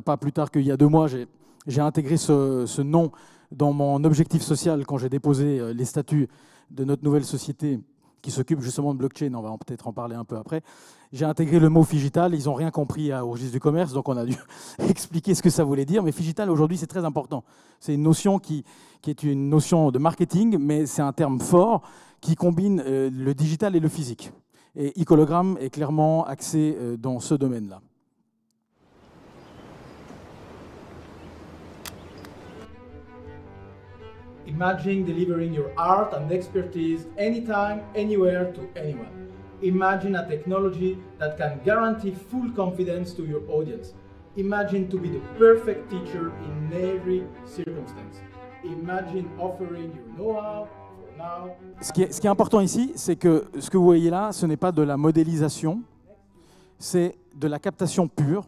pas plus tard qu'il y a 2 mois, j'ai intégré ce nom dans mon objectif social quand j'ai déposé les statuts de notre nouvelle société qui s'occupe justement de blockchain, on va peut-être en parler un peu après. J'ai intégré le mot Figital, ils n'ont rien compris au registre du commerce, donc on a dû expliquer ce que ça voulait dire. Mais Figital, aujourd'hui, c'est très important. C'est une notion qui est une notion de marketing, mais c'est un terme fort qui combine le digital et le physique. Et Icologramme est clairement axé dans ce domaine-là. Imagine delivering your art and expertise anytime, anywhere to anyone. Imagine a technology that can guarantee full confidence to your audience. Imagine to be the perfect teacher in every circumstance. Imagine offering your know-how for now. Ce qui est important ici, c'est que ce que vous voyez là, ce n'est pas de la modélisation, c'est de la captation pure.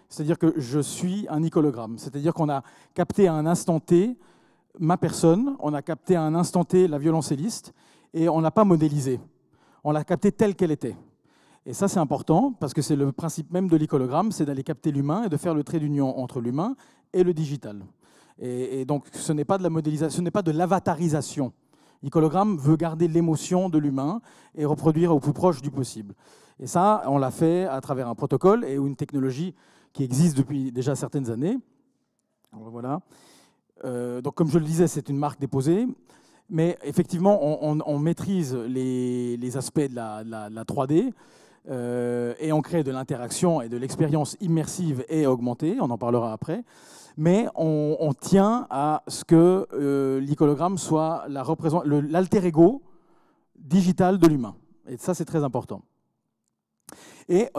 C'est-à-dire que je suis un icologramme. C'est-à-dire qu'on a capté à un instant T ma personne, on a capté à un instant T la violoncelliste, et on n'a pas modélisé. On l'a capté telle qu'elle était. Et ça, c'est important, parce que c'est le principe même de l'icologramme, c'est d'aller capter l'humain et de faire le trait d'union entre l'humain et le digital. Et donc, ce n'est pas de la modélisation, ce n'est pas de l'avatarisation. L'icologramme veut garder l'émotion de l'humain et reproduire au plus proche du possible. Et ça, on l'a fait à travers un protocole et une technologie qui existe depuis déjà certaines années. Alors, voilà. Donc, comme je le disais, c'est une marque déposée, mais effectivement, on maîtrise les aspects de la 3D et on crée de l'interaction et de l'expérience immersive et augmentée, on en parlera après, mais on tient à ce que l'icologramme soit l'alter ego digital de l'humain. Et ça, c'est très important. Et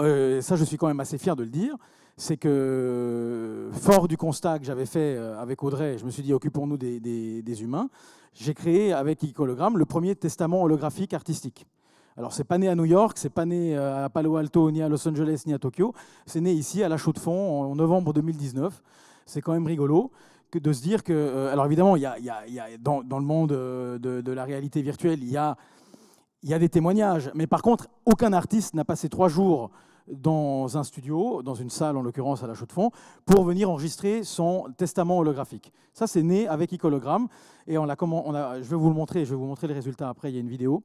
ça, je suis quand même assez fier de le dire, c'est que, fort du constat que j'avais fait avec Audrey, je me suis dit, occupons-nous des humains, j'ai créé avec Icologramme le premier testament holographique artistique. Alors, c'est pas né à New York, c'est pas né à Palo Alto, ni à Los Angeles, ni à Tokyo, c'est né ici, à La Chaux-de-Fonds, en novembre 2019. C'est quand même rigolo de se dire que... alors, évidemment, dans le monde de la réalité virtuelle, il y a des témoignages, mais par contre, aucun artiste n'a passé 3 jours dans un studio, dans une salle en l'occurrence à La Chaux-de-Fonds, pour venir enregistrer son testament holographique. Ça, c'est né avec Icologramme, et je vais vous le montrer, je vais vous montrer les résultats après, il y a une vidéo.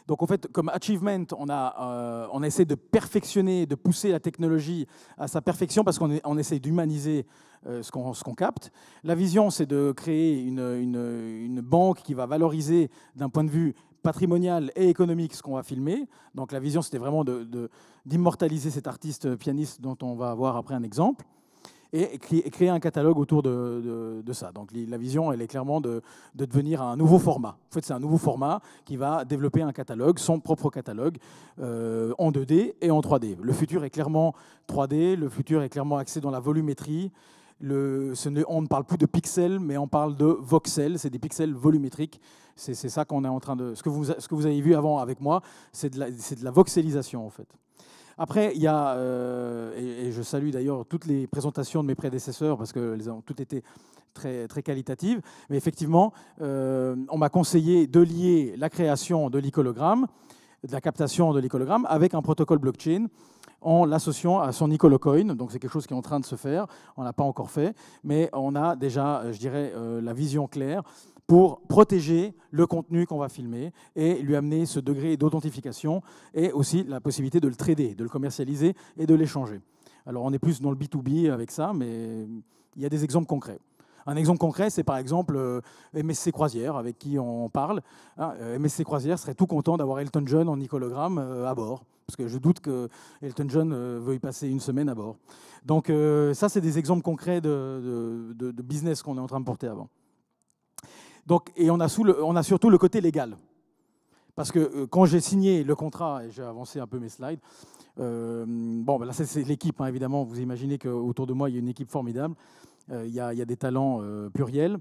Donc en fait, comme achievement, on essaie de perfectionner, de pousser la technologie à sa perfection, parce qu'on essaie d'humaniser ce qu'on capte. La vision, c'est de créer une banque qui va valoriser d'un point de vue patrimonial et économique ce qu'on va filmer. Donc la vision, c'était vraiment d'immortaliser cet artiste pianiste dont on va avoir après un exemple, et créer un catalogue autour de ça. Donc la vision, elle est clairement de devenir un nouveau format. En fait, c'est un nouveau format qui va développer un catalogue, son propre catalogue, en 2D et en 3D. Le futur est clairement 3D, le futur est clairement axé dans la volumétrie. On ne parle plus de pixels, mais on parle de voxels, c'est des pixels volumétriques. C'est ça qu'on est en train de... Ce que vous avez vu avant avec moi, c'est de la voxelisation, en fait. Après, il y a, et je salue d'ailleurs toutes les présentations de mes prédécesseurs, parce qu'elles ont toutes été très, très qualitatives, mais effectivement, on m'a conseillé de lier la création de l'icologramme, de la captation de l'icologramme, avec un protocole blockchain, en l'associant à son Icolocoin. Donc c'est quelque chose qui est en train de se faire, on ne l'a pas encore fait, mais on a déjà, je dirais, la vision claire pour protéger le contenu qu'on va filmer et lui amener ce degré d'authentification et aussi la possibilité de le trader, de le commercialiser et de l'échanger. Alors on est plus dans le B2B avec ça, mais il y a des exemples concrets. Un exemple concret, c'est par exemple MSC Croisière, avec qui on parle. MSC Croisière serait tout content d'avoir Elton John en icologramme à bord, parce que je doute que Elton John veuille passer une semaine à bord. Donc ça, c'est des exemples concrets de business qu'on est en train de porter avant. Donc, et on a surtout le côté légal. Parce que quand j'ai signé le contrat, et j'ai avancé un peu mes slides, là c'est l'équipe, hein, évidemment. Vous imaginez qu'autour de moi, il y a une équipe formidable. Il y a des talents pluriels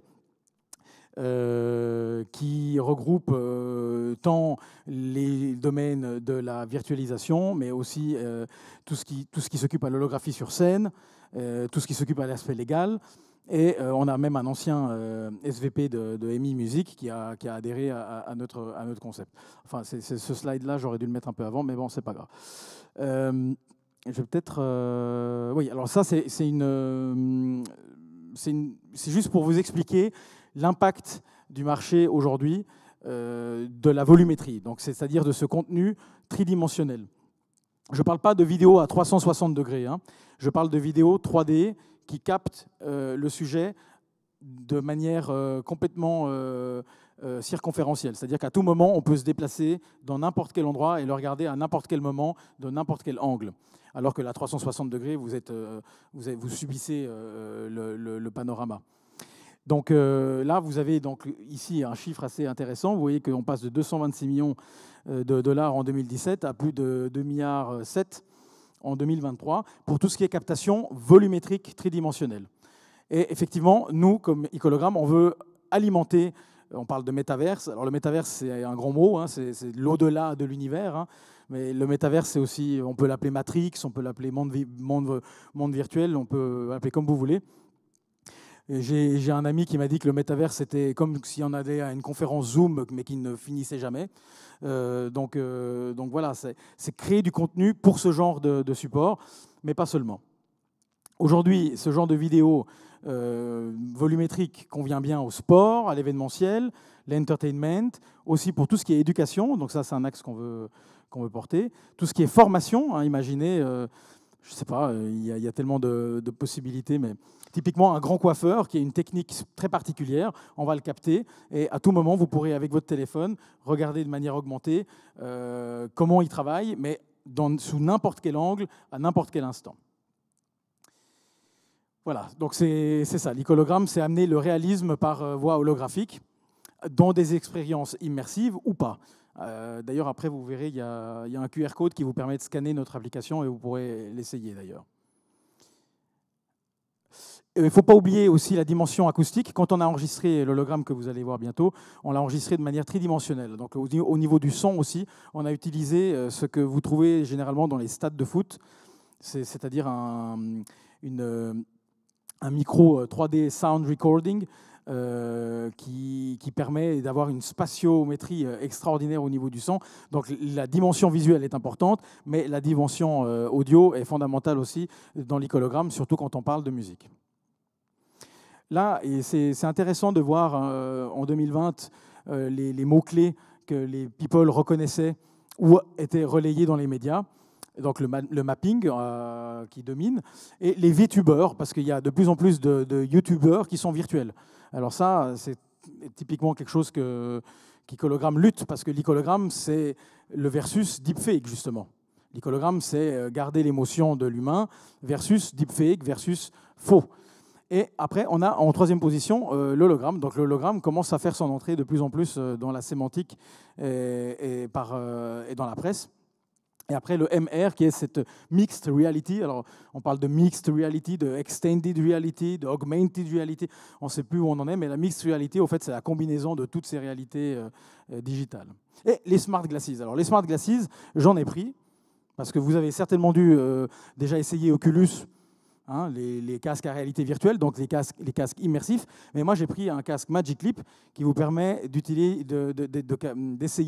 qui regroupent tant les domaines de la virtualisation, mais aussi tout ce qui s'occupe à l'holographie sur scène, tout ce qui s'occupe à l'aspect légal. Et on a même un ancien SVP de EMI Music qui a adhéré à notre concept. Enfin, ce slide-là, j'aurais dû le mettre un peu avant, mais bon, c'est pas grave. Je vais peut-être... oui, alors ça, c'est juste pour vous expliquer l'impact du marché aujourd'hui de la volumétrie, donc c'est-à-dire de ce contenu tridimensionnel. Je ne parle pas de vidéo à 360 degrés, hein. Je parle de vidéo 3D qui capte le sujet de manière complètement circonférentielle. C'est-à-dire qu'à tout moment, on peut se déplacer dans n'importe quel endroit et le regarder à n'importe quel moment, de n'importe quel angle. Alors que la 360 degrés, vous subissez le panorama. Donc là, vous avez donc ici un chiffre assez intéressant. Vous voyez qu'on passe de 226 millions de dollars en 2017 à plus de 2,7 milliards en 2023 pour tout ce qui est captation volumétrique tridimensionnelle. Et effectivement, nous, comme Icologram, on veut alimenter, on parle de métaverse. Alors le métaverse, c'est un grand mot, hein, c'est l'au-delà de l'univers. Hein. Mais le métaverse, c'est aussi, on peut l'appeler Matrix, on peut l'appeler monde virtuel, on peut l'appeler comme vous voulez. J'ai un ami qui m'a dit que le métaverse, c'était comme si on allait à une conférence Zoom, mais qui ne finissait jamais. Donc voilà, c'est créer du contenu pour ce genre de support, mais pas seulement. Aujourd'hui, ce genre de vidéo volumétrique convient bien au sport, à l'événementiel, l'entertainment, aussi pour tout ce qui est éducation. Donc ça, c'est un axe qu'on veut porter. Tout ce qui est formation, hein, imaginez, je ne sais pas, il y a tellement de possibilités, mais typiquement un grand coiffeur qui a une technique très particulière, on va le capter et à tout moment, vous pourrez, avec votre téléphone, regarder de manière augmentée comment il travaille, mais sous n'importe quel angle, à n'importe quel instant. Voilà, donc c'est ça. L'icologramme, c'est amener le réalisme par voie holographique dans des expériences immersives ou pas. D'ailleurs, après, vous verrez, il y a un QR code qui vous permet de scanner notre application et vous pourrez l'essayer d'ailleurs. Il ne faut pas oublier aussi la dimension acoustique. Quand on a enregistré l'hologramme que vous allez voir bientôt, on l'a enregistré de manière tridimensionnelle. Donc au niveau du son aussi, on a utilisé ce que vous trouvez généralement dans les stades de foot, c'est-à-dire un micro 3D sound recording qui permet d'avoir une spatiométrie extraordinaire au niveau du son. Donc la dimension visuelle est importante, mais la dimension audio est fondamentale aussi dans l'icologramme, surtout quand on parle de musique. Là, c'est intéressant de voir en 2020 les mots-clés que les people reconnaissaient ou étaient relayés dans les médias. Donc le mapping qui domine, et les VTubers, parce qu'il y a de plus en plus de YouTubers qui sont virtuels. Alors ça, c'est typiquement quelque chose qu'Icologram lutte, parce que l'icologramme, c'est le versus deepfake, justement. L'icologramme, c'est garder l'émotion de l'humain versus deepfake, versus faux. Et après, on a en troisième position l'hologramme. Donc l'hologramme commence à faire son entrée de plus en plus dans la sémantique et dans la presse. Et après, le MR, qui est cette mixed reality. Alors, on parle de mixed reality, de extended reality, de augmented reality. On ne sait plus où on en est, mais la mixed reality, au fait, c'est la combinaison de toutes ces réalités digitales. Et les smart glasses. Alors, les smart glasses, j'en ai pris, parce que vous avez certainement dû déjà essayer Oculus, hein, les casques à réalité virtuelle, donc les casques immersifs. Mais moi, j'ai pris un casque Magic Leap qui vous permet d'essayer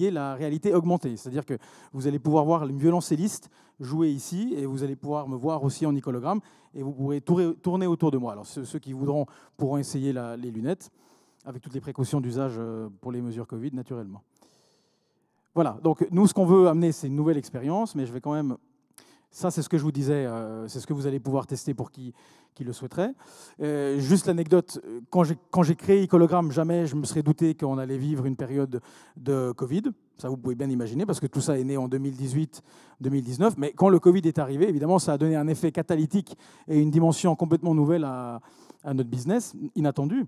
la réalité augmentée. C'est-à-dire que vous allez pouvoir voir une violoncelliste jouer ici et vous allez pouvoir me voir aussi en icologramme et vous pourrez tourner autour de moi. Alors, ceux qui voudront pourront essayer les lunettes avec toutes les précautions d'usage pour les mesures Covid, naturellement. Voilà, donc nous, ce qu'on veut amener, c'est une nouvelle expérience, mais je vais quand même Ça, c'est ce que je vous disais, c'est ce que vous allez pouvoir tester pour qui le souhaiterait. Juste l'anecdote, quand j'ai créé Icologram, jamais je me serais douté qu'on allait vivre une période de Covid. Ça, vous pouvez bien imaginer, parce que tout ça est né en 2018-2019. Mais quand le Covid est arrivé, évidemment, ça a donné un effet catalytique et une dimension complètement nouvelle à notre business, inattendue.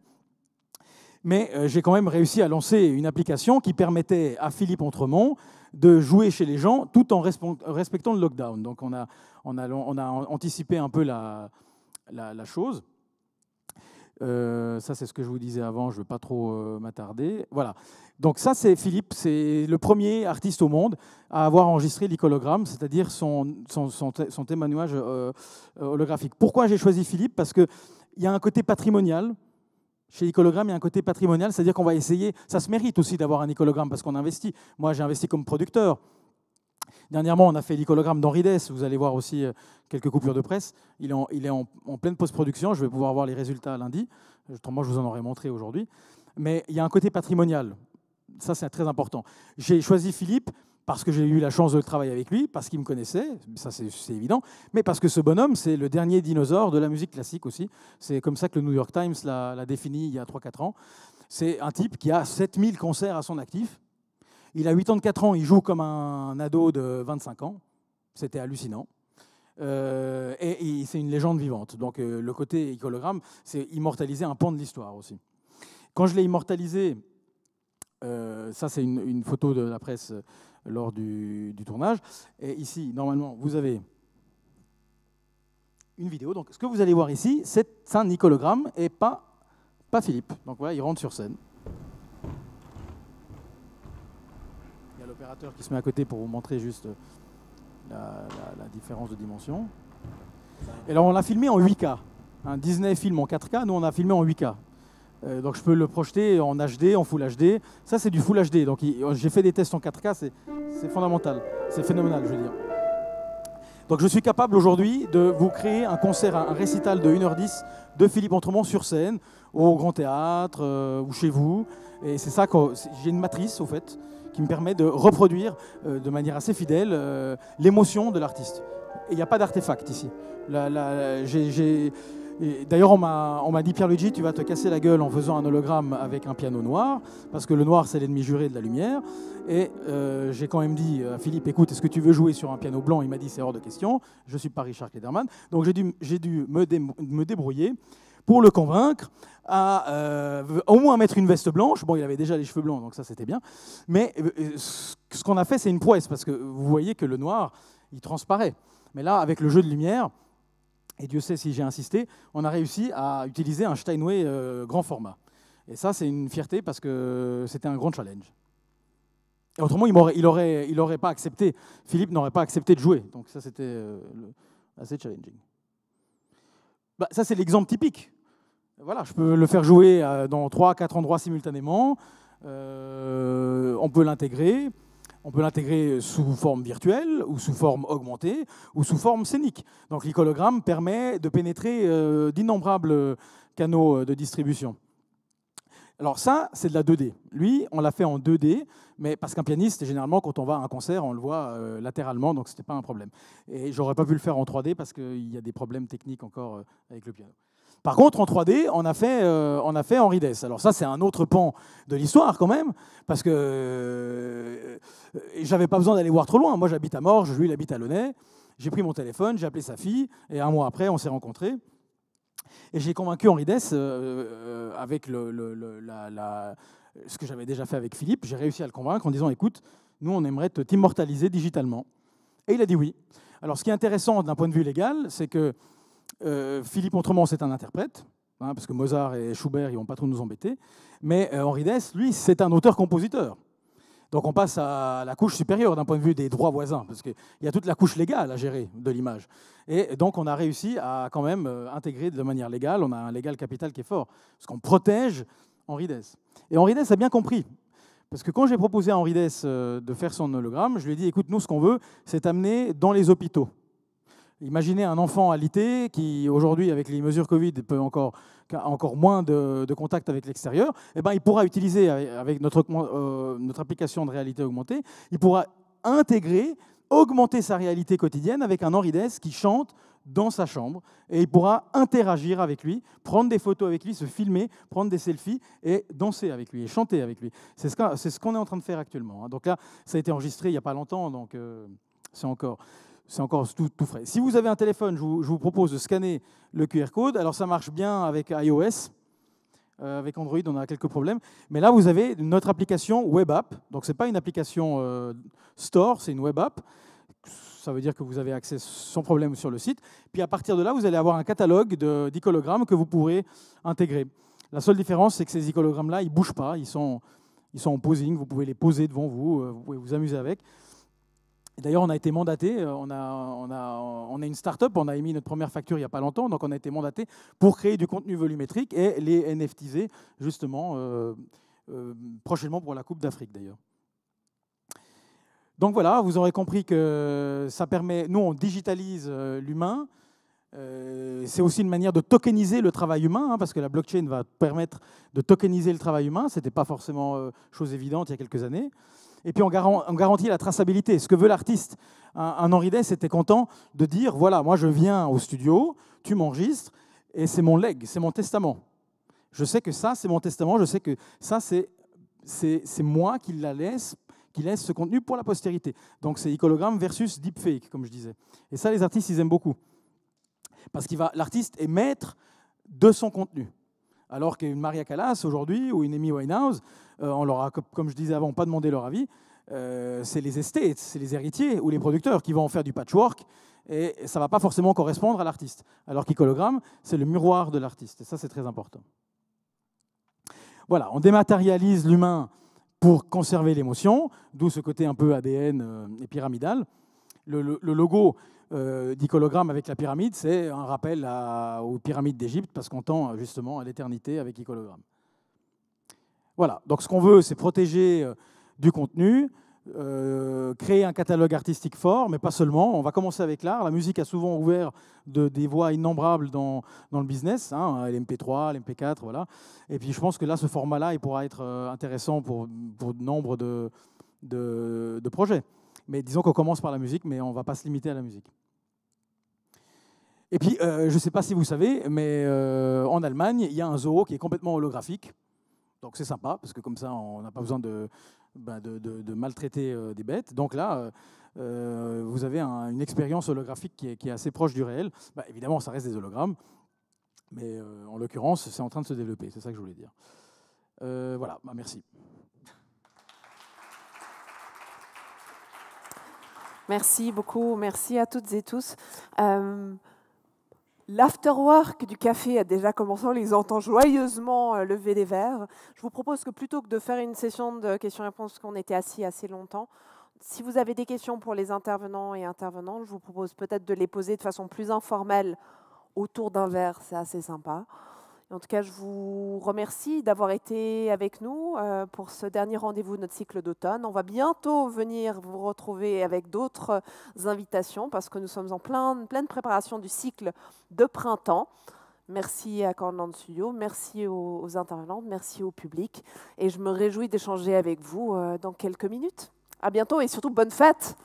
Mais j'ai quand même réussi à lancer une application qui permettait à Philippe Entremont de jouer chez les gens tout en respectant le lockdown. Donc on a anticipé un peu la chose. Ça, c'est ce que je vous disais avant, je ne veux pas trop m'attarder. Voilà. Donc ça, c'est Philippe, c'est le premier artiste au monde à avoir enregistré l'Icologram, c'est-à-dire son témoignage holographique. Pourquoi j'ai choisi Philippe? Parce qu'il y a un côté patrimonial. Chez Icologram, il y a un côté patrimonial, c'est-à-dire qu'on va essayer, ça se mérite aussi d'avoir un Icologram parce qu'on investit. Moi, j'ai investi comme producteur. Dernièrement, on a fait l'Icologram d'Henri Dess, vous allez voir aussi quelques coupures de presse. Il est en pleine post-production, je vais pouvoir voir les résultats lundi. Autrement, je vous en aurais montré aujourd'hui. Mais il y a un côté patrimonial, ça c'est très important. J'ai choisi Philippe parce que j'ai eu la chance de travailler avec lui, parce qu'il me connaissait, ça c'est évident, mais parce que ce bonhomme, c'est le dernier dinosaure de la musique classique aussi. C'est comme ça que le New York Times l'a défini il y a 3-4 ans. C'est un type qui a 7000 concerts à son actif. Il a 84 ans, il joue comme un ado de 25 ans. C'était hallucinant. Et c'est une légende vivante. Donc le côté Icologram, c'est immortaliser un pan de l'histoire aussi. Quand je l'ai immortalisé, ça c'est une photo de la presse lors du tournage. Et ici, normalement, vous avez une vidéo. Donc, ce que vous allez voir ici, c'est un Icologram et pas Philippe. Donc voilà, il rentre sur scène. Il y a l'opérateur qui se met à côté pour vous montrer juste la différence de dimension. Et alors, on l'a filmé en 8K. Disney filme en 4K, nous on a filmé en 8K. Donc je peux le projeter en HD, en Full HD. Ça, c'est du Full HD. Donc j'ai fait des tests en 4K, c'est fondamental. C'est phénoménal, je veux dire. Donc je suis capable aujourd'hui de vous créer un concert, un récital de 1h10 de Philippe Entremont sur scène, au Grand Théâtre ou chez vous. Et c'est ça que j'ai une matrice, au fait, qui me permet de reproduire de manière assez fidèle l'émotion de l'artiste. Et il n'y a pas d'artefact ici. D'ailleurs, on m'a dit, Pierluigi, tu vas te casser la gueule en faisant un hologramme avec un piano noir, parce que le noir, c'est l'ennemi juré de la lumière. Et j'ai quand même dit à Philippe, écoute, est-ce que tu veux jouer sur un piano blanc? Il m'a dit, c'est hors de question. Je ne suis pas Richard Klederman. Donc j'ai dû me débrouiller pour le convaincre à au moins mettre une veste blanche. Bon, il avait déjà les cheveux blancs, donc ça, c'était bien. Mais ce qu'on a fait, c'est une prouesse, parce que vous voyez que le noir, il transparaît. Mais là, avec le jeu de lumière, et Dieu sait si j'ai insisté, on a réussi à utiliser un Steinway grand format. Et ça, c'est une fierté parce que c'était un grand challenge. Et autrement, il aurait pas accepté, Philippe n'aurait pas accepté de jouer. Donc ça, c'était assez challenging. Bah, ça, c'est l'exemple typique. Voilà, je peux le faire jouer dans 3-4 endroits simultanément. On peut l'intégrer. On peut l'intégrer sous forme virtuelle, ou sous forme augmentée, ou sous forme scénique. Donc l'Icologram permet de pénétrer d'innombrables canaux de distribution. Alors ça, c'est de la 2D. Lui, on l'a fait en 2D, mais parce qu'un pianiste, généralement, quand on va à un concert, on le voit latéralement, donc ce n'était pas un problème. Et j'aurais pas pu le faire en 3D parce qu'il y a des problèmes techniques encore avec le piano. Par contre, en 3D, on a fait Henri Dess. Alors ça, c'est un autre pan de l'histoire quand même, parce que j'avais pas besoin d'aller voir trop loin. Moi, j'habite à Morges, lui, il habite à Launay. J'ai pris mon téléphone, j'ai appelé sa fille, et un mois après, on s'est rencontrés. Et j'ai convaincu Henri Dess avec ce que j'avais déjà fait avec Philippe. J'ai réussi à le convaincre en disant, écoute, nous, on aimerait t'immortaliser digitalement. Et il a dit oui. Alors, ce qui est intéressant d'un point de vue légal, c'est que Philippe Entremont, c'est un interprète, parce que Mozart et Schubert, ils ne vont pas trop nous embêter. Mais Henri Dess, lui, c'est un auteur-compositeur. Donc on passe à la couche supérieure d'un point de vue des droits voisins, parce qu'il y a toute la couche légale à gérer de l'image. Et donc on a réussi à quand même intégrer de manière légale, on a un légal capital qui est fort, parce qu'on protège Henri Dess. Et Henri Dess a bien compris. Parce que quand j'ai proposé à Henri Dess de faire son hologramme, je lui ai dit, écoute, nous, ce qu'on veut, c'est t'amener dans les hôpitaux. Imaginez un enfant alité qui, aujourd'hui, avec les mesures Covid, peut encore moins de contact avec l'extérieur. Eh ben, il pourra utiliser, avec notre application de réalité augmentée, il pourra intégrer augmenter sa réalité quotidienne avec un Henri Dess qui chante dans sa chambre, et il pourra interagir avec lui, prendre des photos avec lui, se filmer, prendre des selfies et danser avec lui et chanter avec lui. C'est ce qu'on est en train de faire actuellement. Donc là, ça a été enregistré il n'y a pas longtemps, donc c'est encore tout frais. Si vous avez un téléphone, je vous propose de scanner le QR code. Alors ça marche bien avec iOS. Avec Android, on a quelques problèmes. Mais là, vous avez notre application Web App. Donc ce n'est pas une application Store, c'est une Web App. Ça veut dire que vous avez accès sans problème sur le site. Puis à partir de là, vous allez avoir un catalogue d'icologrammes que vous pourrez intégrer. La seule différence, c'est que ces icologrammes-là, ils ne bougent pas. Ils sont en posing. Vous pouvez les poser devant vous. Vous pouvez vous amuser avec. D'ailleurs, on a été mandaté. On a une start-up. On a émis notre première facture il n'y a pas longtemps. Donc on a été mandaté pour créer du contenu volumétrique et les NFTiser, justement, prochainement pour la Coupe d'Afrique, d'ailleurs. Donc voilà, vous aurez compris que ça permet, nous on digitalise l'humain, c'est aussi une manière de tokeniser le travail humain, parce que la blockchain va permettre de tokeniser le travail humain, ce n'était pas forcément chose évidente il y a quelques années. Et puis on garantit la traçabilité, ce que veut l'artiste. Un Henri Dess était content de dire, voilà, moi je viens au studio, tu m'enregistres, et c'est mon legs, c'est mon testament. Je sais que ça c'est mon testament, je sais que ça c'est moi qui laisse ce contenu pour la postérité. Donc c'est icologramme versus deepfake, comme je disais. Et ça, les artistes, ils aiment beaucoup. Parce que l'artiste est maître de son contenu. Alors qu'une Maria Callas, aujourd'hui, ou une Amy Winehouse, on leur a, comme je disais avant, pas demandé leur avis, c'est les estates, c'est les héritiers ou les producteurs qui vont en faire du patchwork, et ça ne va pas forcément correspondre à l'artiste. Alors qu'icologramme, c'est le miroir de l'artiste. Et ça, c'est très important. Voilà, on dématérialise l'humain pour conserver l'émotion, d'où ce côté un peu ADN et pyramidal. Le logo d'icologramme avec la pyramide, c'est un rappel aux pyramides d'Égypte, parce qu'on tend justement à l'éternité avec icologramme. Voilà, donc ce qu'on veut, c'est protéger du contenu, créer un catalogue artistique fort, mais pas seulement. On va commencer avec l'art. La musique a souvent ouvert des voies innombrables dans le business, hein, l'MP3, l'MP4, voilà. Et puis je pense que là, ce format-là, il pourra être intéressant pour nombre de projets. Mais disons qu'on commence par la musique, mais on ne va pas se limiter à la musique. Et puis, je ne sais pas si vous savez, mais en Allemagne, il y a un zoo qui est complètement holographique. Donc c'est sympa, parce que comme ça, on n'a pas besoin de maltraiter des bêtes. Donc là, vous avez une expérience holographique qui est assez proche du réel. Évidemment, ça reste des hologrammes, mais en l'occurrence, c'est en train de se développer. C'est ça que je voulais dire. Voilà, merci. Merci beaucoup, merci à toutes et tous. L'afterwork du café a déjà commencé, on les entend joyeusement lever les verres. Je vous propose que plutôt que de faire une session de questions-réponses, qu'on était assis assez longtemps, si vous avez des questions pour les intervenants et intervenantes, je vous propose peut-être de les poser de façon plus informelle autour d'un verre, c'est assez sympa. En tout cas, je vous remercie d'avoir été avec nous pour ce dernier rendez-vous de notre cycle d'automne. On va bientôt venir vous retrouver avec d'autres invitations parce que nous sommes en pleine préparation du cycle de printemps. Merci à Cornland Studio, merci aux intervenants, merci au public. Et je me réjouis d'échanger avec vous dans quelques minutes. À bientôt et surtout bonne fête!